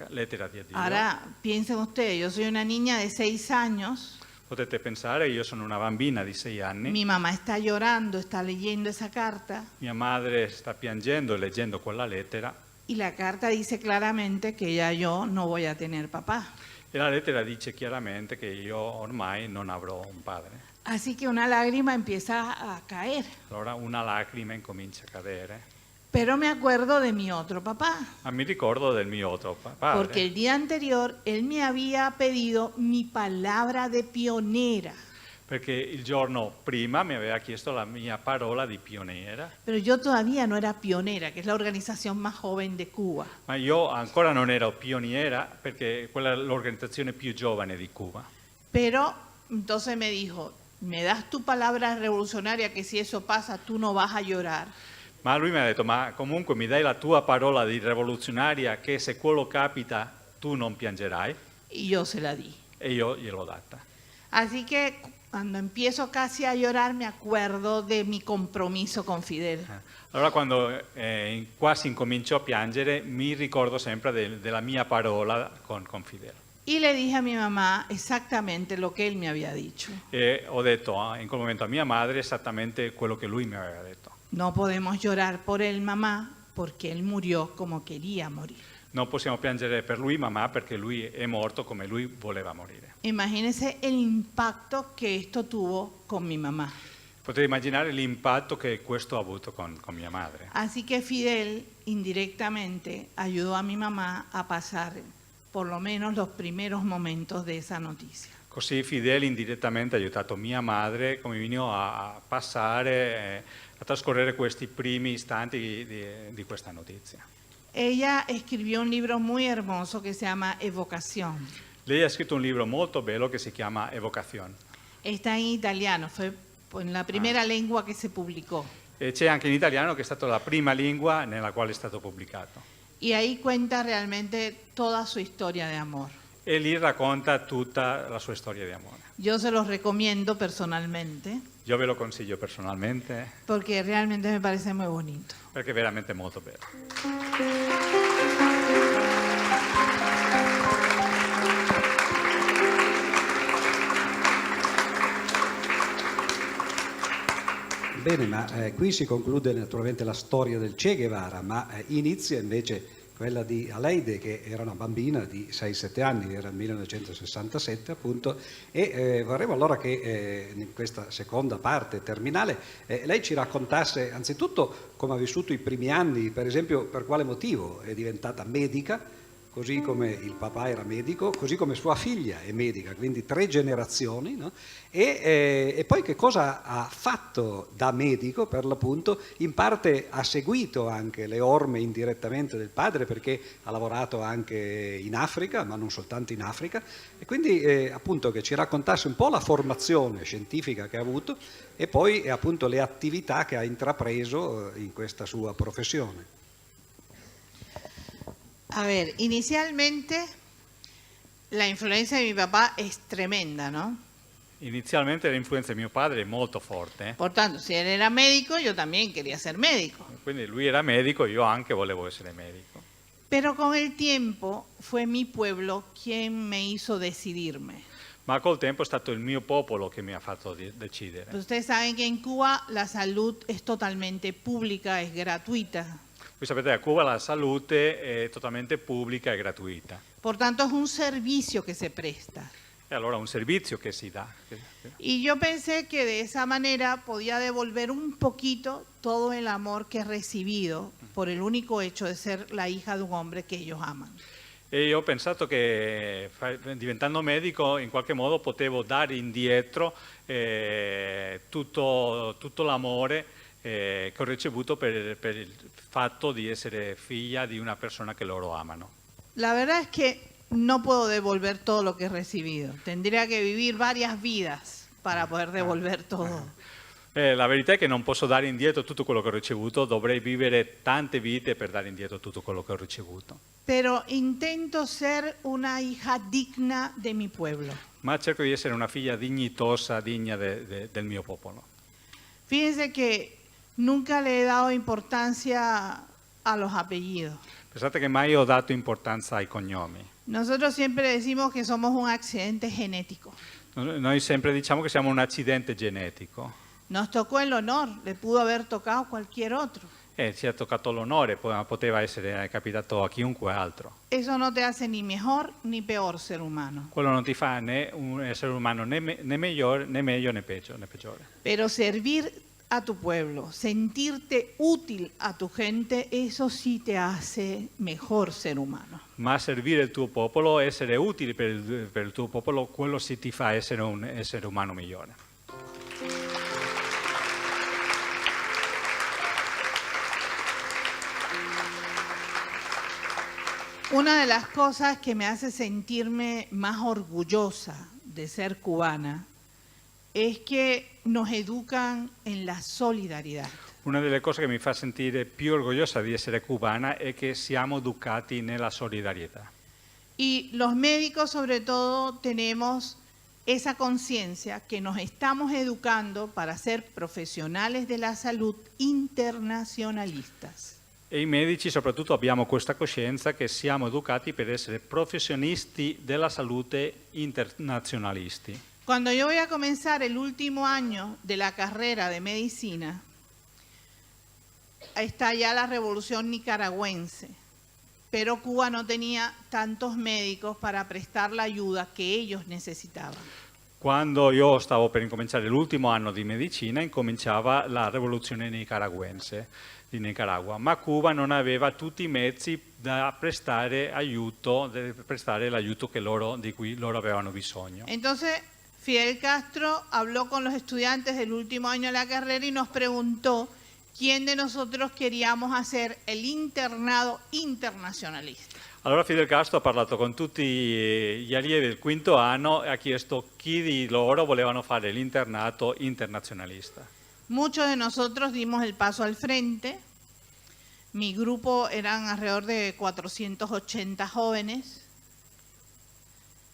lettera di addio. Ahora, piensen ustedes, yo soy una niña de 6 años, Potete pensare, io sono una bambina di 6 anni, mi mamá está llorando, está leyendo esa carta mia madre sta piangendo e leggendo quella lettera y la carta dice claramente que ya yo no voy a tener papá. e la lettera dice chiaramente che io ormai non avrò un padre. Así que una lágrima empieza a caer. Allora una lacrima incomincia a cadere. Pero me acuerdo de mi otro papá, Ma mi ricordo del mio otro padre. porque el día anterior él me había pedido mi palabra de pionera. Perché il giorno prima mi aveva chiesto la mia parola di pioniera, Pero yo todavía no era pionera, que es la organización más joven de Cuba. ma io ancora non ero pioniera perché quella è l'organizzazione più giovane di Cuba. Pero entonces me dijo, me das tu palabra revolucionaria que si eso pasa tú no vas a llorar. Ma lui mi ha detto, ma comunque mi dai la tua parola di rivoluzionaria che se quello capita tu non piangerai? Y yo se la di. E io gliel'ho data. Así que cuando empiezo casi a llorar me acuerdo de mi compromiso con Fidel. Allora quando quasi incomincio a piangere mi ricordo sempre della mia parola con Fidel. Y le dije a mi mamá exactamente lo que él me había dicho. E ho detto in quel momento a mia madre esattamente quello che lui mi aveva detto. No podemos llorar por él, mamá, porque él murió como quería morir. Non possiamo piangere per lui, mamma, perché lui è morto come lui voleva morire. Imagínense el impacto que esto tuvo con mi mamá. Potete immaginare l'impatto che questo ha avuto con mia madre. Así que Fidel indirectamente ayudó a mi mamá a pasar por lo menos los primeros momentos de esa noticia. Così Fidel indirettamente ha aiutato mia madre come minimo a passare, a trascorrere questi primi istanti di questa notizia. Ella escribió un libro muy hermoso que se llama Evocación. Lei ha scritto un libro molto bello che si chiama Evocazione. Está en italiano, fue en la primera lengua que se publicó. E c'è anche in italiano che è stata la prima lingua nella quale è stato pubblicato. Y ahí cuenta realmente toda su historia de amor. E lì racconta tutta la sua storia di amore. Yo se los recomiendo personalmente Io ve lo consiglio personalmente porque realmente me parece muy bonito. perché è veramente molto bello. Bene, ma qui si conclude naturalmente la storia del Che Guevara, ma inizia invece quella di Aleide, che era una bambina di 6-7 anni, era il 1967 appunto, e vorremmo allora che in questa seconda parte terminale lei ci raccontasse anzitutto come ha vissuto i primi anni, per esempio per quale motivo è diventata medica, così come il papà era medico, così come sua figlia è medica, quindi 3 generazioni, no? E poi che cosa ha fatto da medico, per l'appunto, in parte ha seguito anche le orme indirettamente del padre, perché ha lavorato anche in Africa, ma non soltanto in Africa, e quindi appunto che ci raccontasse un po' la formazione scientifica che ha avuto e poi appunto le attività che ha intrapreso in questa sua professione. A ver, inicialmente la influencia de mi papá es tremenda, ¿no? Inizialmente l'influenza di mio padre è molto forte, Por tanto, si él era médico, yo también quería ser médico. quindi lui era medico, io anche volevo essere medico. Pero con el tiempo fue mi pueblo quien me hizo decidirme. Ma col tempo è stato il mio popolo che mi ha fatto decidere. Ustedes saben que en Cuba la salud es totalmente pública, es gratuita. Voi sapete che a Cuba la salute è totalmente pubblica e gratuita. Por tanto, es un servicio que se presta. E allora è un servizio che si dà. Y yo pensé que de esa manera podía devolver un poquito todo el amor que he recibido por el único hecho de ser la hija de un hombre que ellos aman. E io ho pensato che diventando medico in qualche modo potevo dare indietro tutto l'amore che ho ricevuto per il fatto di essere figlia di una persona che loro amano. La verdad es que no puedo devolver todo lo que he recibido. Tendría que vivir varias vidas para poder devolver todo. La verità è che non posso dare indietro tutto quello che ho ricevuto, dovrei vivere tante vite per dare indietro tutto quello che ho ricevuto. Pero intento ser una hija digna de mi pueblo. Ma cerco di essere una figlia dignitosa, degna del mio popolo. Fíjense que nunca le he dado importancia a los apellidos. Pensate che mai ho dato importanza ai cognomi. Nosotros siempre decimos que somos un accidente genético. Noi sempre diciamo che siamo un accidente genetico. Nos tocó el honor, le pudo haber tocado cualquier otro. Ci ha toccato l'onore, poteva essere capitato a chiunque altro. Eso no te hace ni mejor ni peor ser humano. Quello non ti fa né un essere umano né migliore, né meglio né peggiore. Pero servir a tu pueblo, sentirte útil a tu gente, eso sí te hace mejor ser humano. Ma servire il tuo popolo, essere utili per il tuo popolo, quello sì ti fa essere un essere umano migliore. Una de las cosas que me hace sentirme más orgullosa de ser cubana es que nos educan en la solidaridad. Una delle cose che mi fa sentire più orgogliosa di essere cubana è che siamo educati nella solidarietà. Y los médicos sobre todo tenemos esa conciencia que nos estamos educando para ser profesionales de la salud internacionalistas. E i medici soprattutto abbiamo questa coscienza che siamo educati per essere professionisti della salute internazionalisti. Cuando yo voy a comenzar el último año de la carrera de medicina, está ya la revolución nicaragüense, pero Cuba no tenía tantos médicos para prestar la ayuda que ellos necesitaban. Quando io stavo per incominciare l'ultimo anno di medicina, incominciava la rivoluzione nicaragüense di Nicaragua, ma Cuba non aveva tutti i mezzi da prestare aiuto, prestare l'aiuto di cui loro avevano bisogno. Entonces, Fidel Castro habló con los estudiantes del último año de la carrera y nos preguntó ¿quién de nosotros queríamos hacer el internado internazionalista? Allora Fidel Castro ha parlato con tutti gli allievi del quinto anno e ha chiesto chi di loro volevano fare l'internato internazionalista. Muchos de nosotros dimos el paso al frente. Mi grupo eran alrededor de 480 jóvenes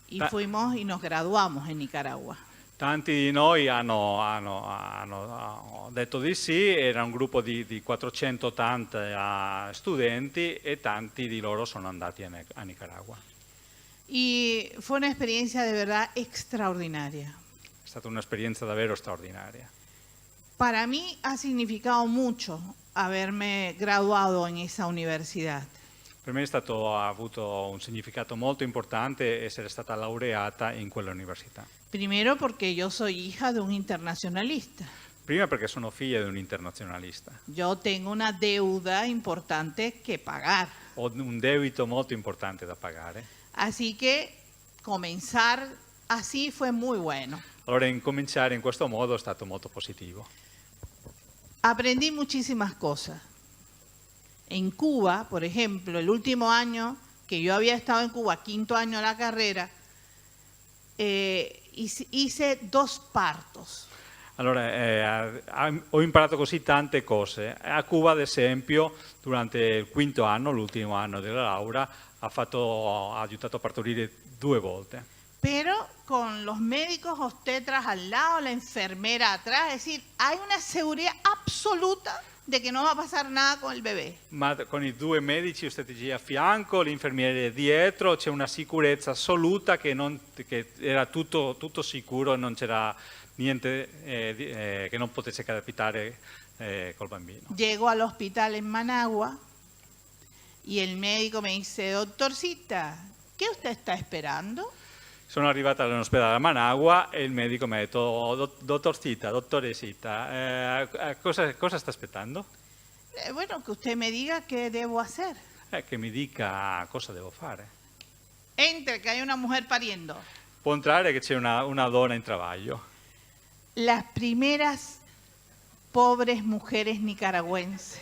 y fuimos y nos graduamos en Nicaragua. Tanti di noi hanno detto di sì, era un gruppo di 480 studenti e tanti di loro sono andati a Nicaragua. Y fue una experiencia de verdad extraordinaria. È stata un'esperienza davvero straordinaria. Para mí ha significado mucho haberme graduado en esa universidad. Per me ha avuto un significato molto importante essere stata laureata in quell'università. Primero porque yo soy hija de un internacionalista. Prima perché sono figlia di un internazionalista. Yo tengo una deuda importante que pagar. Ho un debito molto importante da pagare. Así que comenzar así fue muy bueno. Allora incominciare in questo modo è stato molto positivo. Aprendí muchísimas cosas. En Cuba, por ejemplo, el último año que yo había estado en Cuba, quinto año de la carrera, hice 2 partos. Allora, ho imparato così tante cose. A Cuba, ad esempio, durante il quinto anno, l'ultimo anno della laurea, ha aiutato a partorire 2 volte. Pero con los médicos obstetras al lado, la enfermera atrás, es decir, hay una seguridad absoluta de que no va a pasar nada con el bebé. Ma con i 2 medici ostetrici a fianco, l'infermiere dietro, c'è una sicurezza assoluta che era tutto sicuro, non c'era niente che non potesse capitare col bambino. Llego al hospital en Managua y el médico me dice, doctorcita, ¿qué usted está esperando? Sono arrivata all'ospedale a Managua e il medico mi ha detto, dottoresita, cosa sta aspettando? Bueno, que usted me diga qué debo hacer. Che mi dica cosa devo fare. Entre, que hay una mujer pariendo. Può entrare che c'è una donna in travaglio. Las primeras pobres mujeres nicaragüenses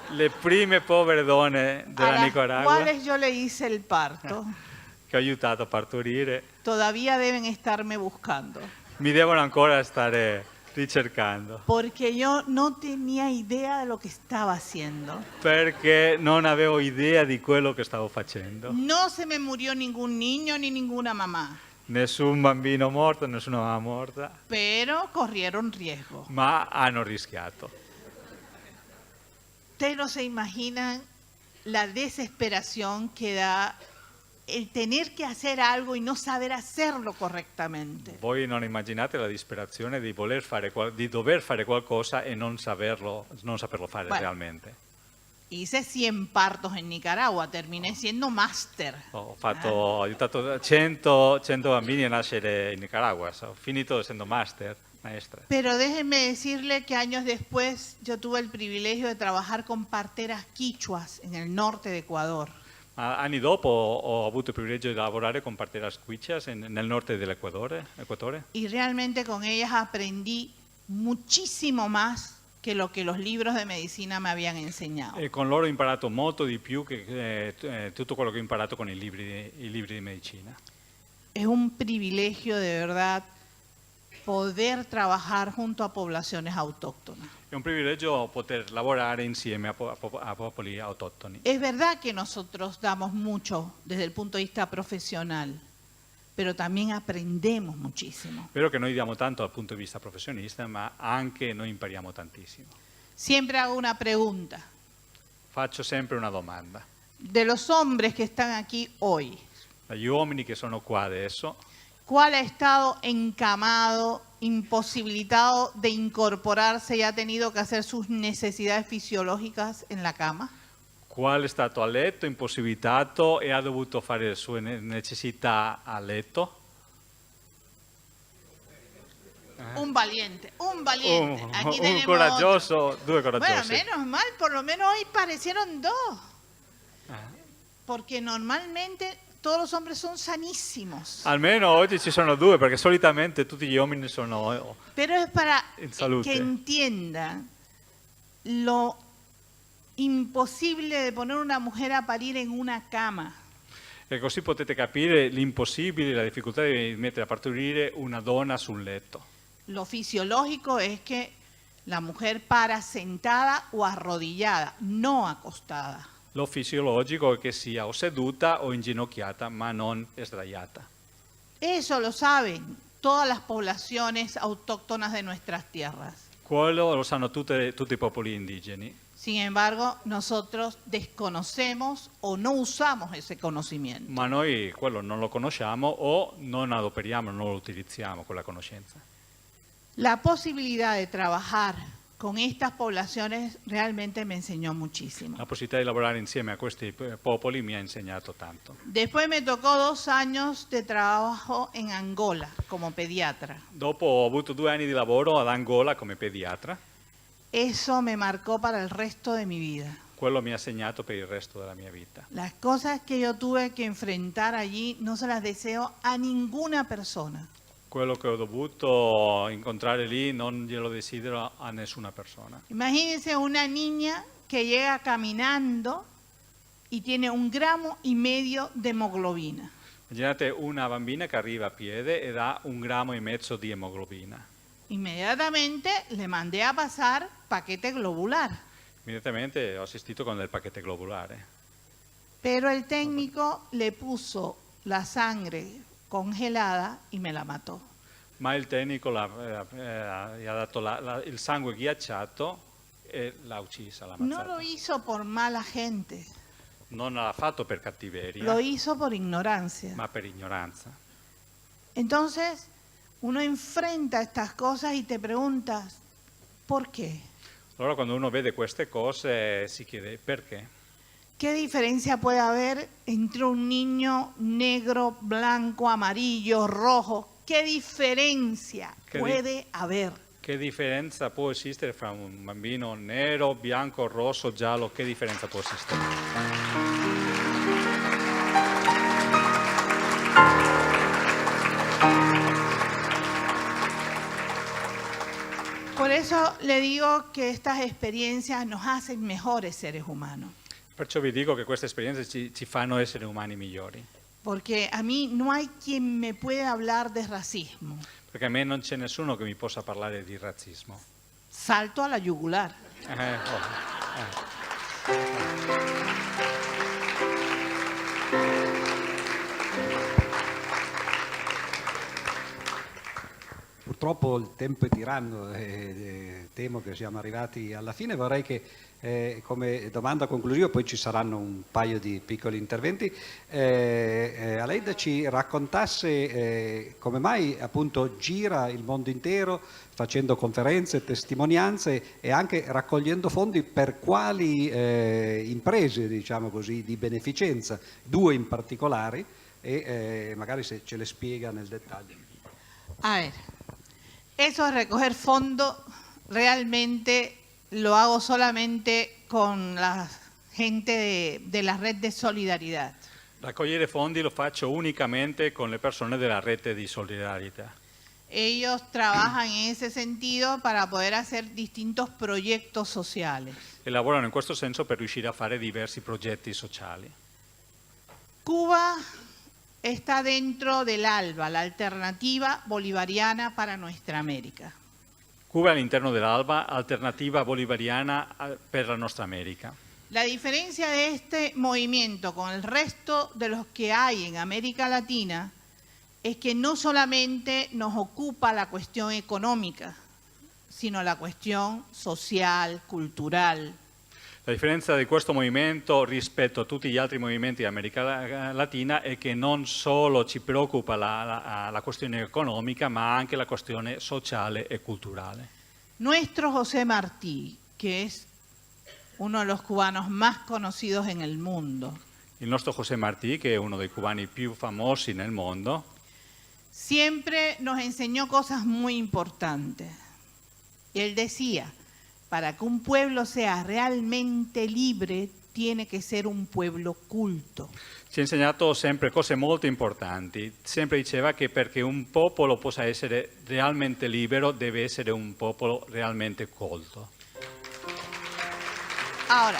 Le prime povere donne a della las Nicaragua cuales yo le hice el parto, che ho aiutato a partorire todavía deben estarme buscando. mi devono ancora stare ricercando Porque yo no tenía idea de lo que estaba haciendo. perché non avevo idea di quello che stavo facendo. No se me murió ningún niño ni ninguna mamá, Nessun bambino morto, nessuna mamma morta, pero corrieron riesgo. ma hanno rischiato. Ustedes no se imaginan la desesperación que da el tener que hacer algo y no saber hacerlo correctamente. Voi non immaginate la disperazione di dover fare qualcosa e non saperlo fare Bueno. realmente. Hice 100 partos en Nicaragua, terminé siendo máster. Ho aiutato 100 bambini a nascere in Nicaragua, ho finito essendo maestra. Pero déjenme decirle que años después yo tuve el privilegio de trabajar con parteras quichuas en el norte de Ecuador. Ma anni dopo ho avuto il privilegio di lavorare con parteras quichas nel nord dell'Equatore. Y realmente con ellas aprendí muchísimo más que lo que los libros de medicina me habían enseñado. E con loro ho imparato molto di più che tutto quello che ho imparato con i libri di medicina. Es un privilegio de verdad poder trabajar junto a poblaciones autóctonas. È un privilegio poter lavorare insieme a popoli autoctoni. Es verdad que nosotros damos mucho desde el punto de vista profesional, pero también aprendemos muchísimo. Vero che noi diamo tanto dal punto di vista professionista, ma anche noi impariamo tantissimo. Siempre hago una pregunta. Faccio sempre una domanda. De los hombres que están aquí hoy, Dagli uomini che sono qua adesso, ¿cuál ha estado encamado, imposibilitado de incorporarse y ha tenido que hacer sus necesidades fisiológicas en la cama? quale è stato a letto, impossibilitato e ha dovuto fare le sue necessità a letto? Un valiente, un valiente. Aquí Un tenemos coraggioso, 2 otro. Bueno, coraggiosi. menos mal, por lo menos hoy parecieron 2. Porque normalmente todos los hombres son sanísimos. Almeno oggi ci sono 2, perché solitamente tutti gli uomini sono Pero es para en salute. que entiendan lo imposible de poner una mujer a parir en una cama. E così potete capire l'impossibile, la difficoltà di mettere a partorire una donna sul letto. Lo fisiológico es que la mujer para sentada o arrodillada, no acostada. Lo fisiologico è che sia o seduta o inginocchiata, ma non sdraiata. Eso lo saben todas las poblaciones autóctonas de nuestras tierras. Quello lo sanno tutti i popoli indigeni. Sin embargo, nosotros desconocemos o no usamos ese conocimiento. Ma noi quello non lo conosciamo o non adoperiamo, non lo utilizziamo quella conoscenza. La posibilidad de trabajar con estas poblaciones realmente me enseñó muchísimo. La possibilità di lavorare insieme a questi popoli mi ha insegnato tanto. Después me tocó 2 años de trabajo en Angola como pediatra. Dopo ho avuto 2 anni di lavoro ad Angola come pediatra. Eso me marcó para el resto de mi vida. Quello mi ha segnato per il resto della mia vita. Las cosas que yo tuve que enfrentar allí no se las deseo a ninguna persona. Quello che ho dovuto incontrare lì non glielo desidero a nessuna persona. Imagínense una niña que llega caminando y tiene 1,5 gramos de hemoglobina. Immaginate una bambina che arriva a piede ed ha 1,5 grammi di emoglobina. Inmediatamente le mandé a pasar paquete globular, Immediatamente ho assistito con del paquete globulare. pero el técnico le puso la sangre congelada y me la mató. Ma il tecnico gli ha dato il sangue ghiacciato e l'ha uccisa, l'ha No ammazzata. lo hizo por mala gente, Non l'ha fatto per cattiveria, lo hizo por ignorancia. ma per ignoranza. Entonces, uno enfrenta estas cosas y te preguntas, ¿por qué? Allora quando uno vede queste cose si chiede perché? ¿Qué diferencia puede haber entre un niño negro, blanco, amarillo, rojo? ¿Qué diferencia puede haber? Che differenza può esistere fra un bambino nero, bianco, rosso, giallo? Che differenza può esistere? Por eso le digo que estas experiencias nos hacen mejores seres humanos. Perciò vi dico che queste esperienze ci fanno essere umani migliori. Porque a mí no hay quien me pueda hablar de racismo. Perché a me non c'è nessuno che mi possa parlare di razzismo. Salto a la yugular. Purtroppo il tempo è tiranno, temo che siamo arrivati alla fine. Vorrei che come domanda conclusiva, poi ci saranno un paio di piccoli interventi, Aleida ci raccontasse come mai appunto gira il mondo intero facendo conferenze, testimonianze e anche raccogliendo fondi per quali imprese, diciamo così, di beneficenza, 2 in particolare, e magari se ce le spiega nel dettaglio. A ver, eso de recoger fondos realmente lo hago solamente con la gente de la red de solidaridad. Raccogliere fondi lo faccio unicamente con le persone della rete di solidarietà. Ellos trabajan en ese sentido para poder hacer distintos proyectos sociales. E lavorano in questo senso per riuscire a fare diversi progetti sociali. Cuba está dentro del ALBA, la Alternativa Bolivariana para Nuestra América. Cuba è all'interno dell'ALBA, alternativa bolivariana per la nostra America. La diferencia de este movimiento con el resto de los que hay en América Latina es que no solamente nos ocupa la cuestión económica, sino la cuestión social, cultural. La differenza di questo movimento rispetto a tutti gli altri movimenti di America Latina è che non solo ci preoccupa la questione economica, ma anche la questione sociale e culturale. Nuestro José Martí, que es uno de los cubanos más conocidos en el mundo, Il nostro José Martí, che è uno dei cubani più famosi nel mondo, siempre nos enseñó cosas muy importantes. Y él decía, para que un pueblo sea realmente libre, tiene que ser un pueblo culto. ci ha insegnato sempre cose molto importanti. Sempre diceva che perché un popolo possa essere realmente libero deve essere un popolo realmente colto. Ahora,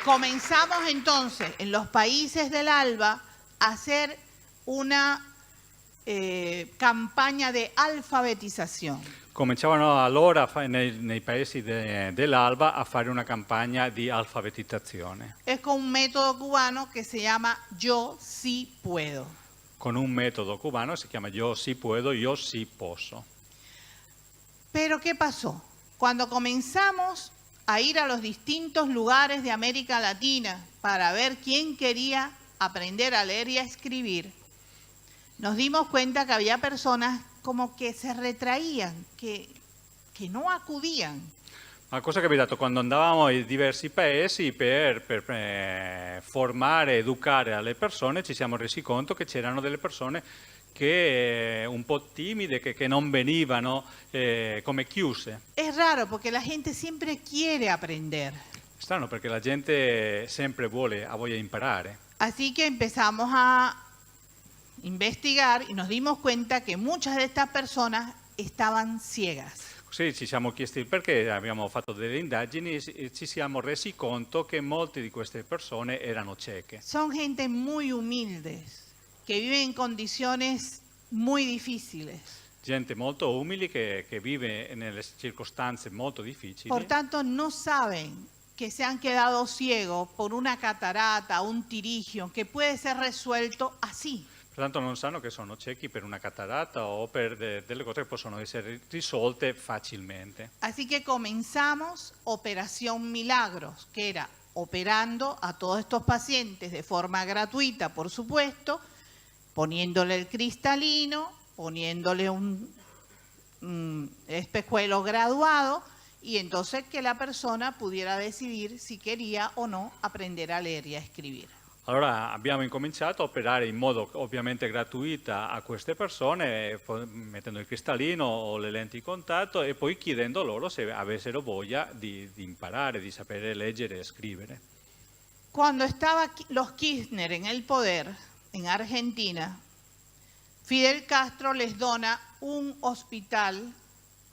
comenzamos entonces en los países del ALBA a hacer una campagna di alfabetizzazione. Cominciavano allora nei paesi dell'Alba a fare una campagna di alfabetizzazione Es con un método cubano que se llama Yo sí puedo. con un metodo cubano che si chiama Yo sí puedo, yo sí posso. Pero ¿qué pasó? Cuando comenzamos a ir a los distintos lugares de América Latina para ver quién quería aprender a leer y a escribir, nos dimos cuenta que había personas como que se retraían, que no acudían. Ma cosa è capitato? Quando andavamo in diversi paesi per formare, educare alle persone, ci siamo resi conto che c'erano delle persone che un po' timide, che non venivano come chiuse. Es raro porque la gente siempre quiere aprender. Strano perché la gente sempre ha voglia di imparare. Así que empezamos a investigar y nos dimos cuenta que muchas de estas personas estaban ciegas. Così ci siamo chiesti il perché, abbiamo fatto delle indagini e ci siamo resi conto che molte di queste persone erano cieche. Son gente muy humildes, que viven en condiciones muy difíciles. Gente molto umili che vive nelle circostanze molto difficili. Por tanto, no saben que se han quedado ciegos por una catarata, un tirigio, que puede ser resuelto así. Pertanto non sanno che sono ciechi per una catarata o per delle cose che possono essere risolte facilmente. Así que comenzamos Operación Milagros, que era operando a todos estos pacientes de forma gratuita, por supuesto, poniéndole el cristalino, poniéndole un espejuelo graduado y entonces que la persona pudiera decidir si quería o no aprender a leer y a escribir. Allora abbiamo incominciato a operare in modo ovviamente gratuita a queste persone, mettendo il cristallino o le lenti di contatto e poi chiedendo loro se avessero voglia di imparare, di sapere leggere e scrivere. Cuando estaban los Kirchner en el poder en Argentina, Fidel Castro les dona un hospital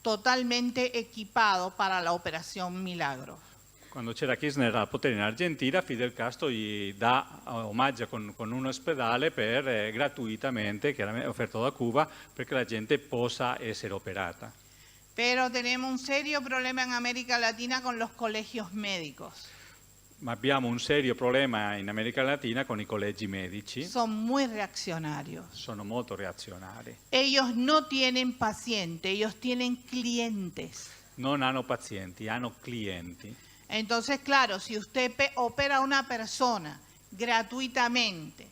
totalmente equipado para la Operación Milagro. Quando c'era Kirchner al potere in Argentina, Fidel Castro gli dà omaggio con un ospedale gratuitamente, chiaramente offerto da Cuba, perché la gente possa essere operata. Pero tenemos un serio problema en América Latina con los colegios médicos. Ma abbiamo un serio problema in America Latina con i collegi medici. Son muy reaccionarios. Sono molto reazionari. Ellos no tienen pacientes, ellos tienen clientes. Non hanno pazienti, hanno clienti. Entonces, claro, si usted opera a una persona gratuitamente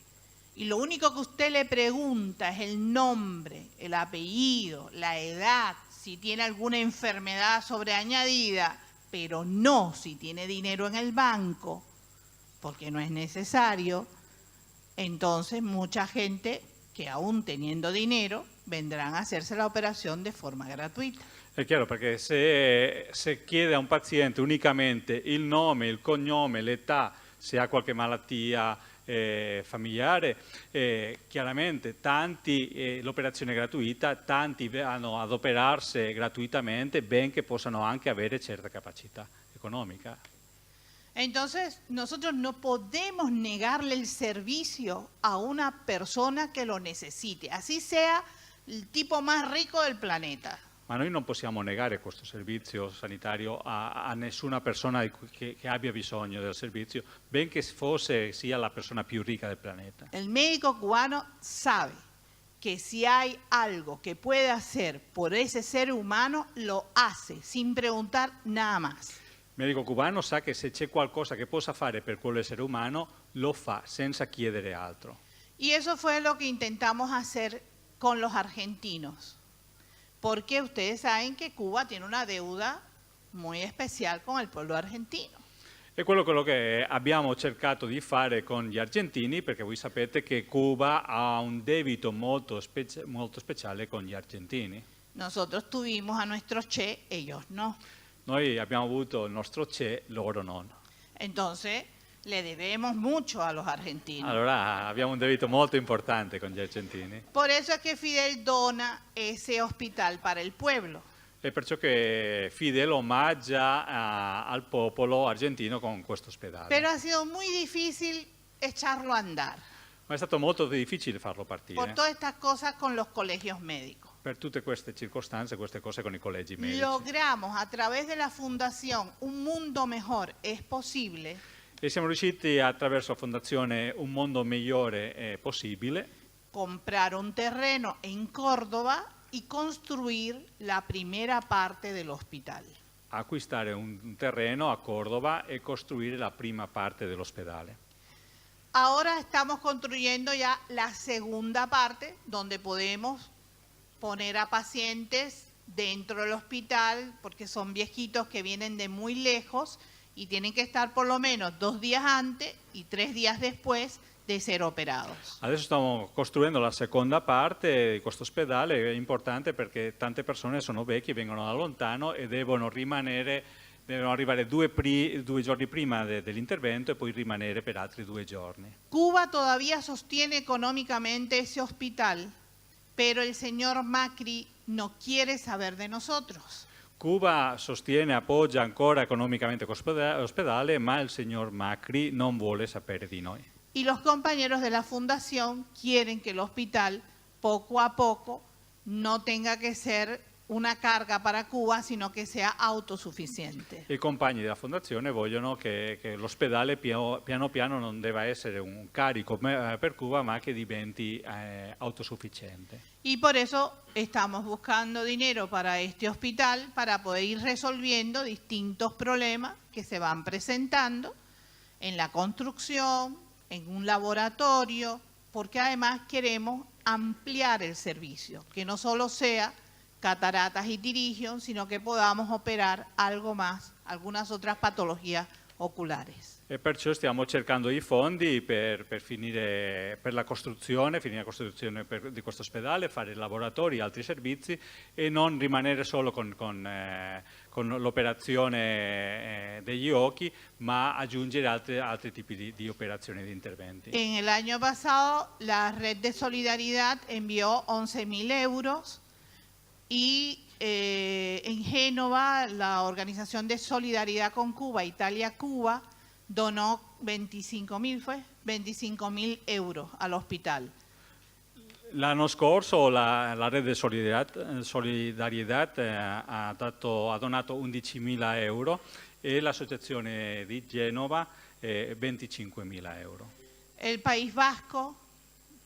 y lo único que usted le pregunta es el nombre, el apellido, la edad, si tiene alguna enfermedad sobreañadida, pero no si tiene dinero en el banco, porque no es necesario, entonces mucha gente que aún teniendo dinero vendrán a hacerse la operación de forma gratuita. È chiaro, perché se chiede a un paziente unicamente il nome, il cognome, l'età, se ha qualche malattia familiare, chiaramente tanti, l'operazione è gratuita, tanti vanno ad operarsi gratuitamente, benché possano anche avere certa capacità economica. Entonces, nosotros no podemos negarle el servicio a una persona que lo necesite, así sea el tipo más rico del planeta. Ma noi non possiamo negare questo servizio sanitario a nessuna persona che abbia bisogno del servizio, benché sia la persona più ricca del pianeta. El médico cubano sabe que si hay algo que puede hacer por ese ser humano, lo hace sin preguntar nada más. Il medico cubano sa che se c'è qualcosa che possa fare per quell'essere umano, lo fa senza chiedere altro. Y eso fue lo que intentamos hacer con los argentinos. Porque ustedes saben que Cuba tiene una deuda muy especial con el pueblo argentino. È quello che abbiamo cercato di fare con gli argentini, perché voi sapete che Cuba ha un debito molto speciale con gli argentini. Nosotros tuvimos a nuestro Che, ellos no. Noi abbiamo avuto il nostro Che, loro non. Entonces, le debemos mucho a los argentinos. Allora abbiamo un debito molto importante con gli argentini. Por eso es que Fidel dona ese hospital para el pueblo. E perciò che Fidel omaggia al popolo argentino con questo ospedale. Pero ha sido muy difícil echarlo a andar Ma è stato molto difficile farlo por partire todas estas cosas con los colegios médicos. per tutte queste circostanze, queste cose con i collegi medici. Logramos a través de la fundación Un Mundo Mejor es Posible E siamo riusciti attraverso la fondazione Un Mondo Migliore Possibile comprar un terreno en Córdoba y construir la primera parte del hospital. a acquistare un terreno a Cordova e costruire la prima parte dell'ospedale. Ahora estamos construyendo ya la segunda parte, donde podemos poner a pacientes dentro del hospital, porque son viejitos que vienen de muy lejos y tienen que estar por lo menos 2 días antes y 3 días después de ser operados. Adesso stiamo costruendo la seconda parte di questo ospedale, è importante perché tante persone sono vecchie, vengono da lontano e devono arrivare 2 giorni prima dell'intervento e poi rimanere per altri 2 giorni. Cuba todavía sostiene económicamente ese hospital, pero el señor Macri no quiere saber de nosotros. Cuba sostiene, appoggia ancora economicamente l'ospedale, ma il signor Macri non vuole sapere di noi. Y los compañeros de la fundación quieren que el hospital poco a poco no tenga que ser una carga para Cuba, sino que sea autosuficiente. I compagni della fondazione vogliono che l'ospedale piano piano non debba essere un carico per Cuba, ma che diventi autosufficiente. Y por eso estamos buscando dinero para este hospital para poder ir resolviendo distintos problemas que se van presentando en la construcción, en un laboratorio, porque además queremos ampliar el servicio, que no solo sea cataratas y tirigium, sino que podamos operar algo más, algunas otras patologías oculares. E perciò stiamo cercando i fondi per finire la costruzione di questo ospedale, fare laboratori, altri servizi e non rimanere solo con l'operazione degli occhi, ma aggiungere altri tipi di operazioni e di interventi. En el año pasado, la Red de Solidaridad envió 11.000 euros y en Génova, la Organización de Solidaridad con Cuba, Italia-Cuba, donó 25.000 euros al hospital. L'anno scorso la Rete Solidarietà ha donato 11.000 euro e l'associazione di Genova 25.000 euro. El País Vasco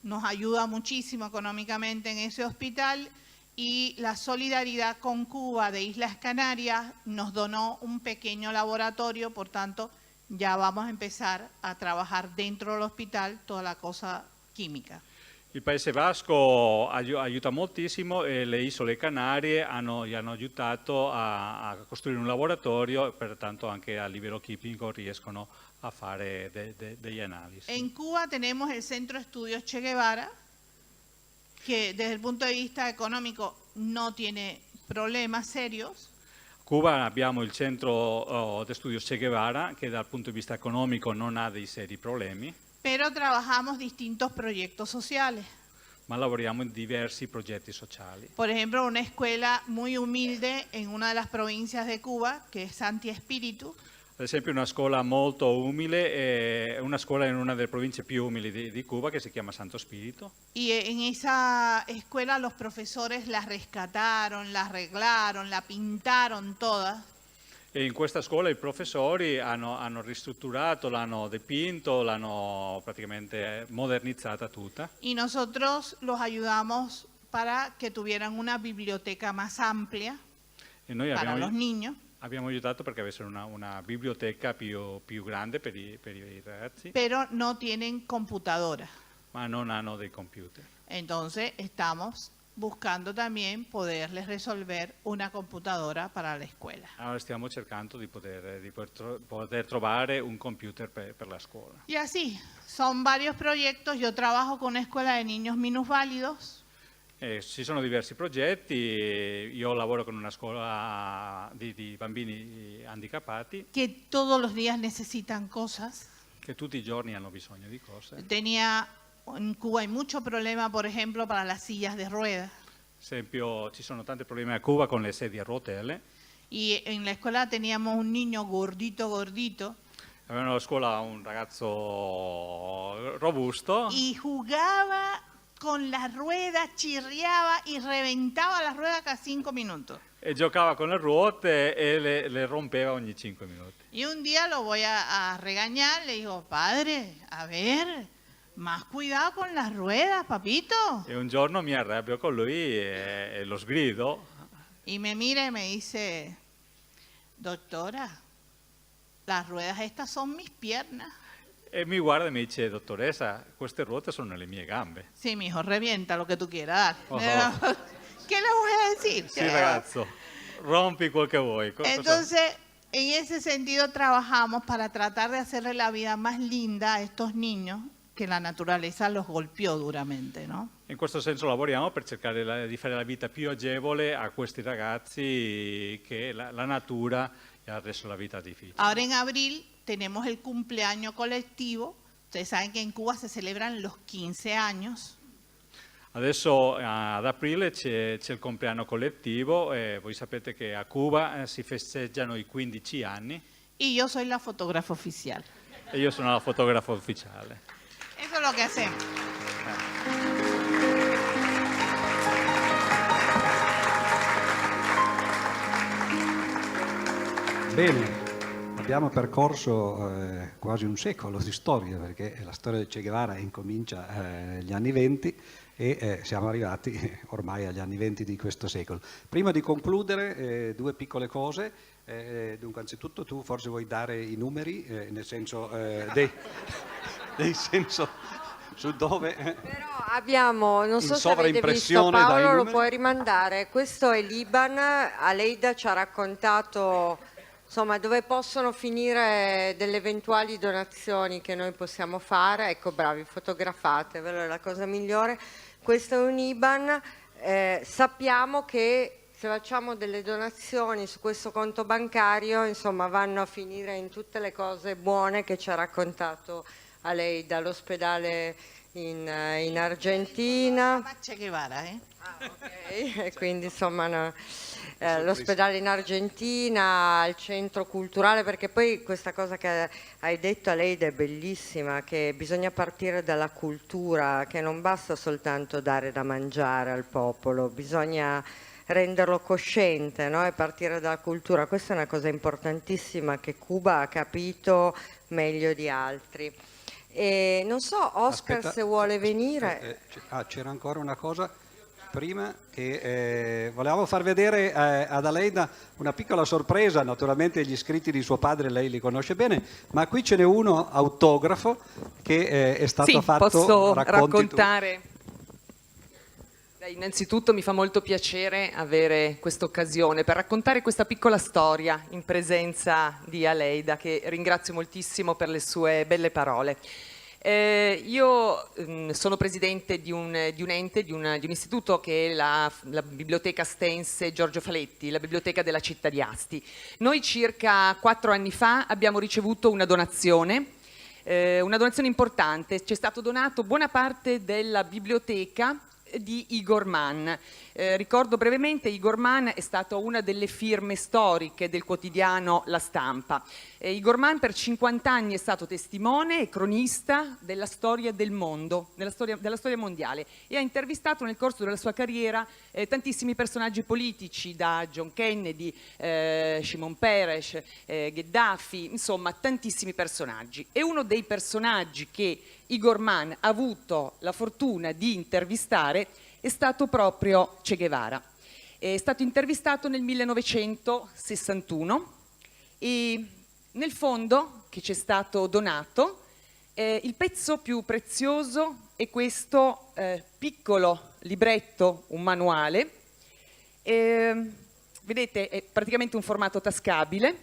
nos ayuda muchísimo económicamente en ese hospital y la Solidaridad con Cuba de Islas Canarias nos donó un pequeño laboratorio, por tanto ya vamos a empezar a trabajar dentro del hospital toda la cosa química. Il Paese Basco aiuta moltissimo e le Isole Canarie gli hanno aiutato a costruire un laboratorio, pertanto anche a livello chimico riescono a fare delle analisi. En Cuba tenemos el Centro de Estudios Che Guevara, que desde el punto de vista económico no tiene problemas serios. Cuba abbiamo il centro di studio Che Guevara che dal punto di vista economico non ha dei seri problemi, Pero trabajamos distintos proyectos sociales. ma lavoriamo in diversi progetti sociali. Por ejemplo, una escuela muy humilde en una de las provincias de Cuba, que es Santi Espíritu, Ad esempio una scuola molto umile, una scuola in una delle province più umili di Cuba che si chiama Santo Spirito. y en esa escuela los profesores la rescataron, la arreglaron, la pintaron toda. E in questa scuola i professori hanno ristrutturato, l'hanno dipinto, l'hanno praticamente modernizzata tutta. Y nosotros los ayudamos para que tuvieran una biblioteca más amplia E noi para los niños. abbiamo aiutato perché avessero una biblioteca più grande per i ragazzi, Pero no tienen computadora. ma non hanno dei computer. Entonces estamos buscando también poderles resolver una computadora para la escuela. Allora stiamo cercando di poter trovare un computer per la scuola. Y así, son varios proyectos. Yo trabajo con una escuela de niños minusválidos. Ci sono diversi progetti, io lavoro con una scuola di bambini handicappati Que todos los días necesitan cosas. che tutti i giorni hanno bisogno di cose. En Cuba hay mucho problema, por ejemplo, para las sillas de ruedas. esempio, ci sono tanti problemi a Cuba con le sedie a rotelle. Y en la escuela teníamos un niño gordito, gordito, Avevano a scuola un ragazzo robusto y jugaba con las ruedas, chirriaba y reventaba las ruedas cada 5 minutos. e giocava con le ruote e le rompeva ogni 5 minuti. Y un día lo voy a regañar, le digo, padre, a ver, más cuidado con las ruedas, papito. E un giorno mi arrabbio con lui e lo sgrido. Y me mira y me dice, doctora, las ruedas estas son mis piernas. E mi guarda e mi dice, dottoressa, queste ruote sono le mie gambe. Sí, mijo, revienta lo que tú quieras. Ojo. ¿Qué le voy a decir? Sì, ragazzo, rompi quel che vuoi. Entonces, en ese sentido trabajamos para tratar de hacerle la vida más linda a estos niños que la naturaleza los golpeó duramente, ¿no? In questo senso lavoriamo per cercare di fare la vita più agevole a questi ragazzi che la natura gli ha reso la vita difficile. Ahora en abril tenemos el cumpleaños colectivo. Ustedes saben que en Cuba se celebran los 15 años. Adesso ad aprile c'è il compleanno collettivo e voi sapete che a Cuba si festeggiano i 15 anni Y yo soy la fotógrafa oficial. e io sono la fotografa ufficiale. Eso es lo que hacemos. Bene, abbiamo percorso quasi un secolo di storia, perché la storia di Che Guevara incomincia negli anni 20 e siamo arrivati ormai agli anni 20 di questo secolo. Prima di concludere, due piccole cose. Dunque, anzitutto tu forse vuoi dare i numeri, nel senso dei senso su dove... Però abbiamo, non so in se avete visto, sovraimpressione dai Paolo lo numeri. puoi rimandare, questo è l'Iban, Aleida ci ha raccontato insomma dove possono finire delle eventuali donazioni che noi possiamo fare, ecco bravi, fotografatevelo, è la cosa migliore, questo è un Iban, sappiamo che se facciamo delle donazioni su questo conto bancario insomma vanno a finire in tutte le cose buone che ci ha raccontato Aleida, l'ospedale in Argentina. Che Guevara, Ok, e quindi insomma l'ospedale in Argentina, il centro culturale, perché poi questa cosa che hai detto Aleida è bellissima, che bisogna partire dalla cultura, che non basta soltanto dare da mangiare al popolo, bisogna renderlo cosciente, no? E partire dalla cultura. Questa è una cosa importantissima che Cuba ha capito meglio di altri. E non so, Oscar, Aspetta, se vuole venire. C'era ancora una cosa prima che volevamo far vedere ad Aleida una piccola sorpresa, naturalmente gli scritti di suo padre lei li conosce bene, ma qui ce n'è uno autografo che è stato fatto. Posso racconti tu. raccontare. Innanzitutto mi fa molto piacere avere questa occasione per raccontare questa piccola storia in presenza di Aleida, che ringrazio moltissimo per le sue belle parole. Io sono presidente di un ente, di un istituto che è la Biblioteca Stense Giorgio Faletti, la Biblioteca della Città di Asti. Noi circa 4 anni fa abbiamo ricevuto una donazione importante. Ci è stato donato buona parte della biblioteca di Igor Mann. Ricordo brevemente, Igor Mann è stata una delle firme storiche del quotidiano La Stampa. Igor Mann per 50 anni è stato testimone e cronista della storia del mondo, della storia mondiale, e ha intervistato nel corso della sua carriera tantissimi personaggi politici, da John Kennedy, Shimon Peres, Gheddafi, insomma tantissimi personaggi. E uno dei personaggi che Igor Mann ha avuto la fortuna di intervistare è stato proprio Che Guevara. È stato intervistato nel 1961 e nel fondo che ci è stato donato il pezzo più prezioso è questo piccolo libretto, un manuale. Vedete, è praticamente un formato tascabile,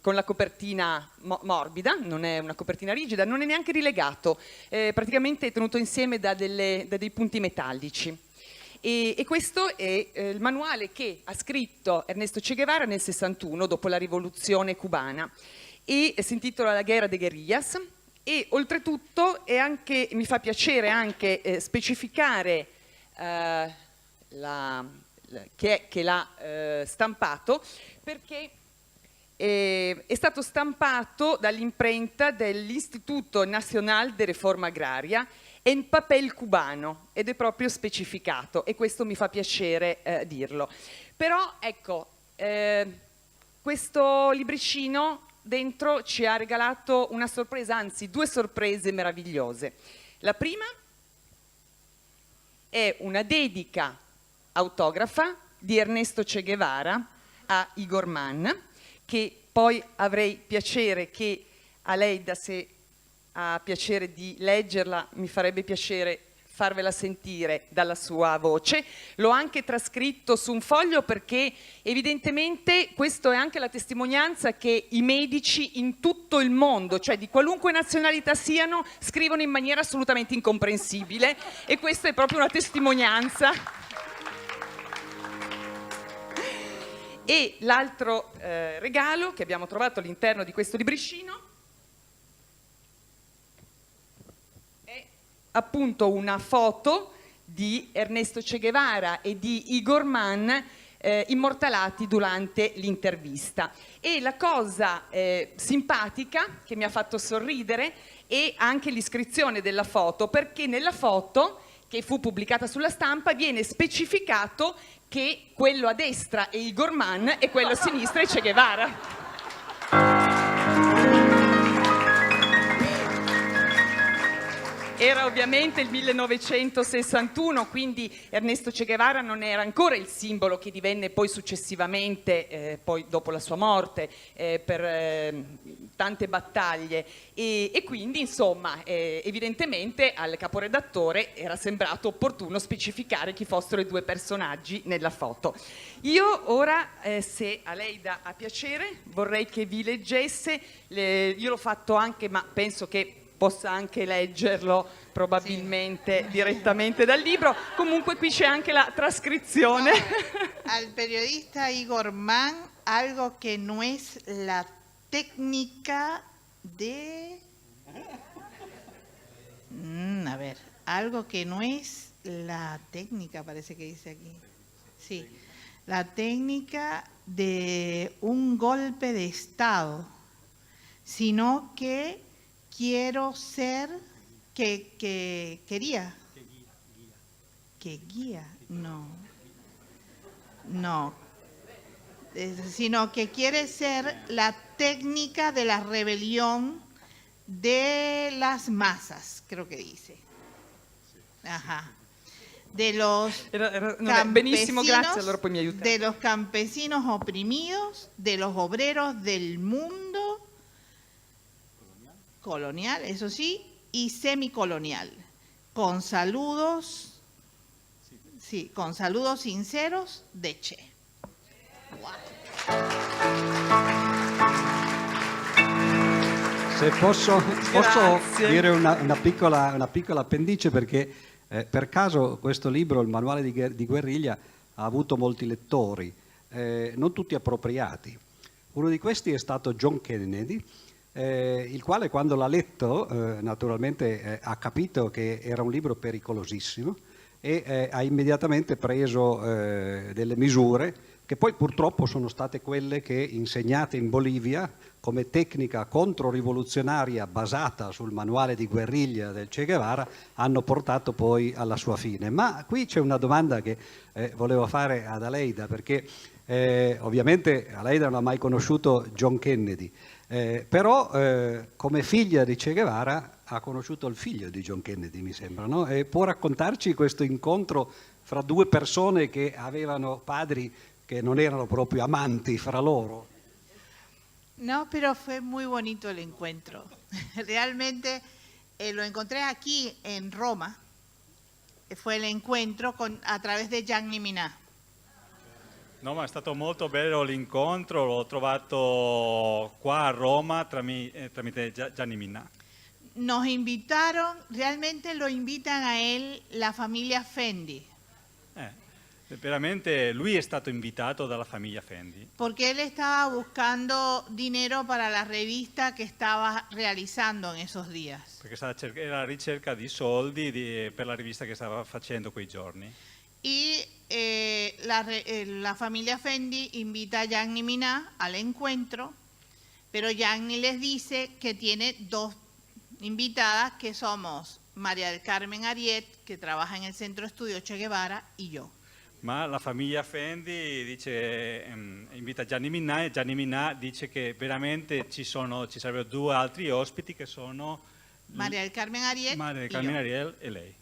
con la copertina morbida, non è una copertina rigida, non è neanche rilegato, praticamente è tenuto insieme da dei punti metallici. E questo è il manuale che ha scritto Ernesto Che Guevara nel 61, dopo la rivoluzione cubana, e si intitola La Guerra de Guerrillas, e oltretutto mi fa piacere anche specificare che l'ha stampato, perché è stato stampato dall'imprenta dell'Istituto Nacional de Reforma Agraria en papel cubano, ed è proprio specificato, e questo mi fa piacere dirlo. Però ecco, questo libricino dentro ci ha regalato una sorpresa, anzi 2 sorprese meravigliose. La prima è una dedica autografa di Ernesto Che Guevara a Igor Mann, che poi avrei piacere che Aleida, se ha piacere di leggerla, mi farebbe piacere farvela sentire dalla sua voce. L'ho anche trascritto su un foglio perché evidentemente questo è anche la testimonianza che i medici in tutto il mondo, cioè di qualunque nazionalità siano, scrivono in maniera assolutamente incomprensibile, e questa è proprio una testimonianza. E l'altro regalo che abbiamo trovato all'interno di questo libricino è appunto una foto di Ernesto Che Guevara e di Igor Mann immortalati durante l'intervista. E la cosa simpatica che mi ha fatto sorridere è anche l'iscrizione della foto, perché nella foto, che fu pubblicata sulla stampa, viene specificato che quello a destra è Igor Mann e quello a sinistra è Che Guevara. Era ovviamente il 1961, quindi Ernesto Che Guevara non era ancora il simbolo che divenne poi successivamente, poi dopo la sua morte, per tante battaglie, e quindi insomma evidentemente al caporedattore era sembrato opportuno specificare chi fossero i 2 personaggi nella foto. Io ora, se a lei ha piacere, vorrei che vi leggesse, io l'ho fatto anche, ma penso che possa anche leggerlo probabilmente sì, direttamente dal libro. Comunque qui c'è anche la trascrizione. Al periodista Igor Mann, algo que no es la técnica de... a ver, algo que no es la técnica, parece que dice aquí. Sí, la técnica de un golpe de Estado, sino que quiero ser, que quería. Que guía, no. No. Sino que quiere ser la técnica de la rebelión de las masas, creo que dice. Ajá. De los benissimo, grazie, allora poi mi aiuta. de los campesinos oprimidos, de los obreros del mundo colonial, eso sí, y semicolonial, con saludos, sí, con saludos sinceros de Che. Se posso Grazie. dire una piccola appendice, perché per caso questo libro, il manuale di guerriglia, ha avuto molti lettori, non tutti appropriati. Uno di questi è stato John Kennedy, il quale quando l'ha letto naturalmente ha capito che era un libro pericolosissimo e ha immediatamente preso delle misure che poi purtroppo sono state quelle che, insegnate in Bolivia come tecnica controrivoluzionaria basata sul manuale di guerriglia del Che Guevara, hanno portato poi alla sua fine. Ma qui c'è una domanda che volevo fare ad Aleida, perché ovviamente Aleida non ha mai conosciuto John Kennedy, però come figlia di Che Guevara ha conosciuto il figlio di John Kennedy, mi sembra, no? E può raccontarci questo incontro fra 2 persone che avevano padri que no eran proprio amanti fra loro? No, pero fue muy bonito el encuentro. Realmente lo encontré aquí en Roma. Fue el encuentro a través de Gianni Minà. No, ma è stato molto bello l'incontro, l'ho trovato qua a Roma tramite Gianni Minà. Nos invitaron, realmente lo invitan a él la familia Fendi. Veramente lui è stato invitato dalla famiglia Fendi. Porque él estaba buscando dinero para la revista que estaba realizando en esos días. Perché era alla ricerca di soldi per la rivista che stava facendo quei giorni. Y la familia Fendi invita a Gianni Minà al encuentro, pero Gianni les dice que tiene dos invitadas, que somos María del Carmen Ariet, che trabaja in el Centro Studio Che Guevara, e io. Ma la famiglia Fendi dice, invita Gianni Minà, e Gianni Minà dice che veramente ci sarebbero due altri ospiti che sono María del Carmen Ariet María del y Carmen yo. Ariel e lei.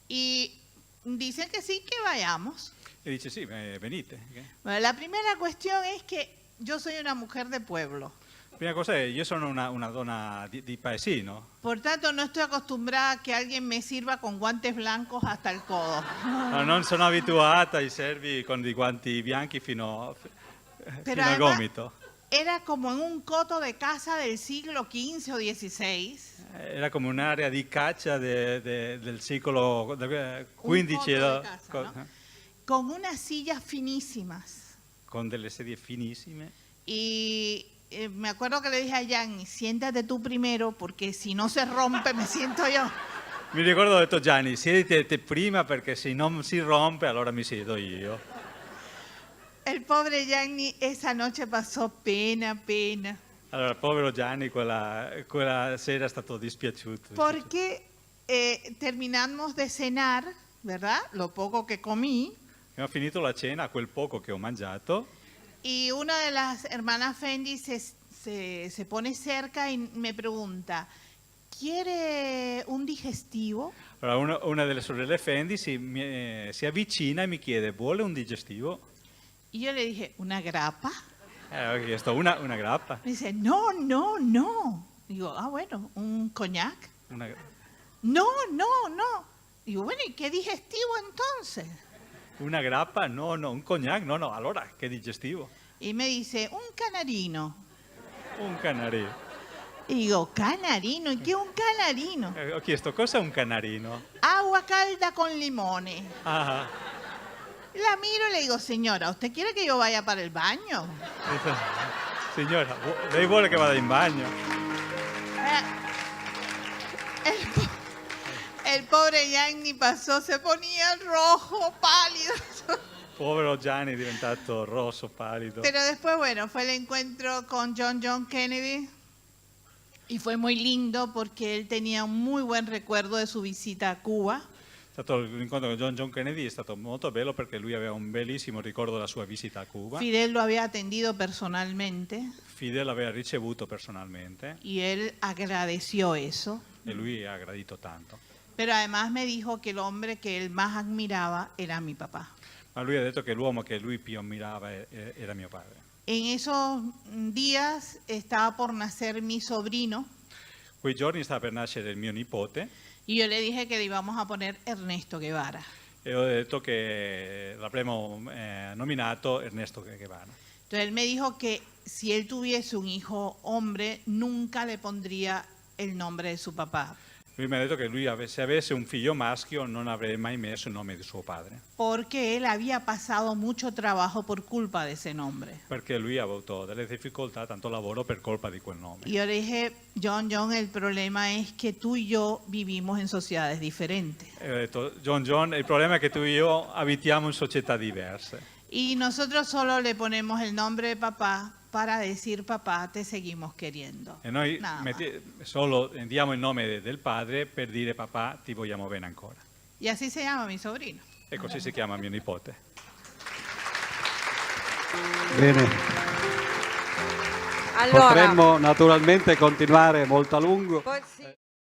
Y dicen que sí, que vayamos. E dice sì, venite. Bueno, la primera cuestión es que yo soy una mujer de pueblo. Prima cosa è, io sono una donna di paesino, Por tanto, no estoy acostumbrada a que alguien me sirva con guantes blancos hasta el codo. ma non sono abituata ai servi con dei guanti bianchi fino Pero al además, gomito. era como en un coto de casa del siglo XV o XVI. Era come un'area di caccia del secolo XV, Un coto de casa, ¿no? Con unas sillas finísimas. con delle sedie finissime. Y me acuerdo que le dije a Gianni, siéntate tú primero, porque si no se rompe, me siento yo. Mi ricordo ho detto Gianni, siediti prima perché se non si rompe allora mi siedo io. El pobre Gianni esa noche pasó pena. Allora, povero Gianni, quella sera è stato dispiaciuto. Porque terminamos de cenar, ¿verdad? Lo poco que comí. Abbiamo finito la cena, quel poco che ho mangiato, Y una de las hermanas Fendi se pone cerca y me pregunta, ¿quiere un digestivo? allora una delle sorelle Fendi si avvicina e mi chiede, vuole un digestivo? Y yo le dije, ¿una grappa? Ho chiesto una grappa. Me dice, no. Digo, bueno, ¿un coñac? Una- No. Digo, bueno, ¿y qué digestivo entonces? Una grappa? No, un cognac? No, allora che digestivo? Y me dice, un canarino. Un canarino. Y digo, ¿canarino? ¿Y qué es un canarino? Ho chiesto, cos'è un canarino? Agua calda con limones. Ah, La miro y le digo, señora, ¿usted quiere que yo vaya para el baño? signora, lei vuole che vada in bagno? El pobre Gianni pasó, se ponía rojo, pálido. Povero Gianni è diventato rosso, pallido. Pero después, bueno, fue el encuentro con John Kennedy y fue muy lindo porque él tenía un muy buen recuerdo de su visita a Cuba. L'incontro con John Kennedy è stato molto bello perché lui aveva un bellissimo ricordo della sua visita a Cuba. Fidel lo había atendido personalmente Fidel l'aveva ricevuto personalmente y él agradeció eso. e lui ha gradito tanto. Pero además me dijo que el hombre que él más admiraba era mi papá. Ma lui ha detto che l'uomo che lui più ammirava era mio padre. En esos días estaba por nacer mi sobrino Quei giorni stava per nascere il mio nipote y yo le dije que le íbamos a poner Ernesto Guevara. e ho detto che l'avremmo nominato Ernesto Guevara. Entonces él me dijo que si él tuviese un hijo hombre, nunca le pondría el nombre de su papá, Lui mi ha detto che lui se avesse un figlio maschio non avrebbe mai messo il nome di suo padre, porque él había pasado mucho trabajo por culpa de ese nombre. perché lui ha avuto delle difficoltà, tanto lavoro per colpa di quel nome. Y yo le dije, John, el problema es que tú y yo vivimos en sociedades diferentes. E ho detto, John, il problema è che tu e io abitiamo in società diverse. Y nosotros solo le ponemos el nombre de papá para decir, papá, te seguimos queriendo. E noi Nada más. solo diamo il nome del padre per dire papà ti vogliamo bene ancora. Y así se llama mi sobrino. E così si chiama mio nipote. Bene, Allora, potremmo naturalmente continuare molto a lungo. poi sì.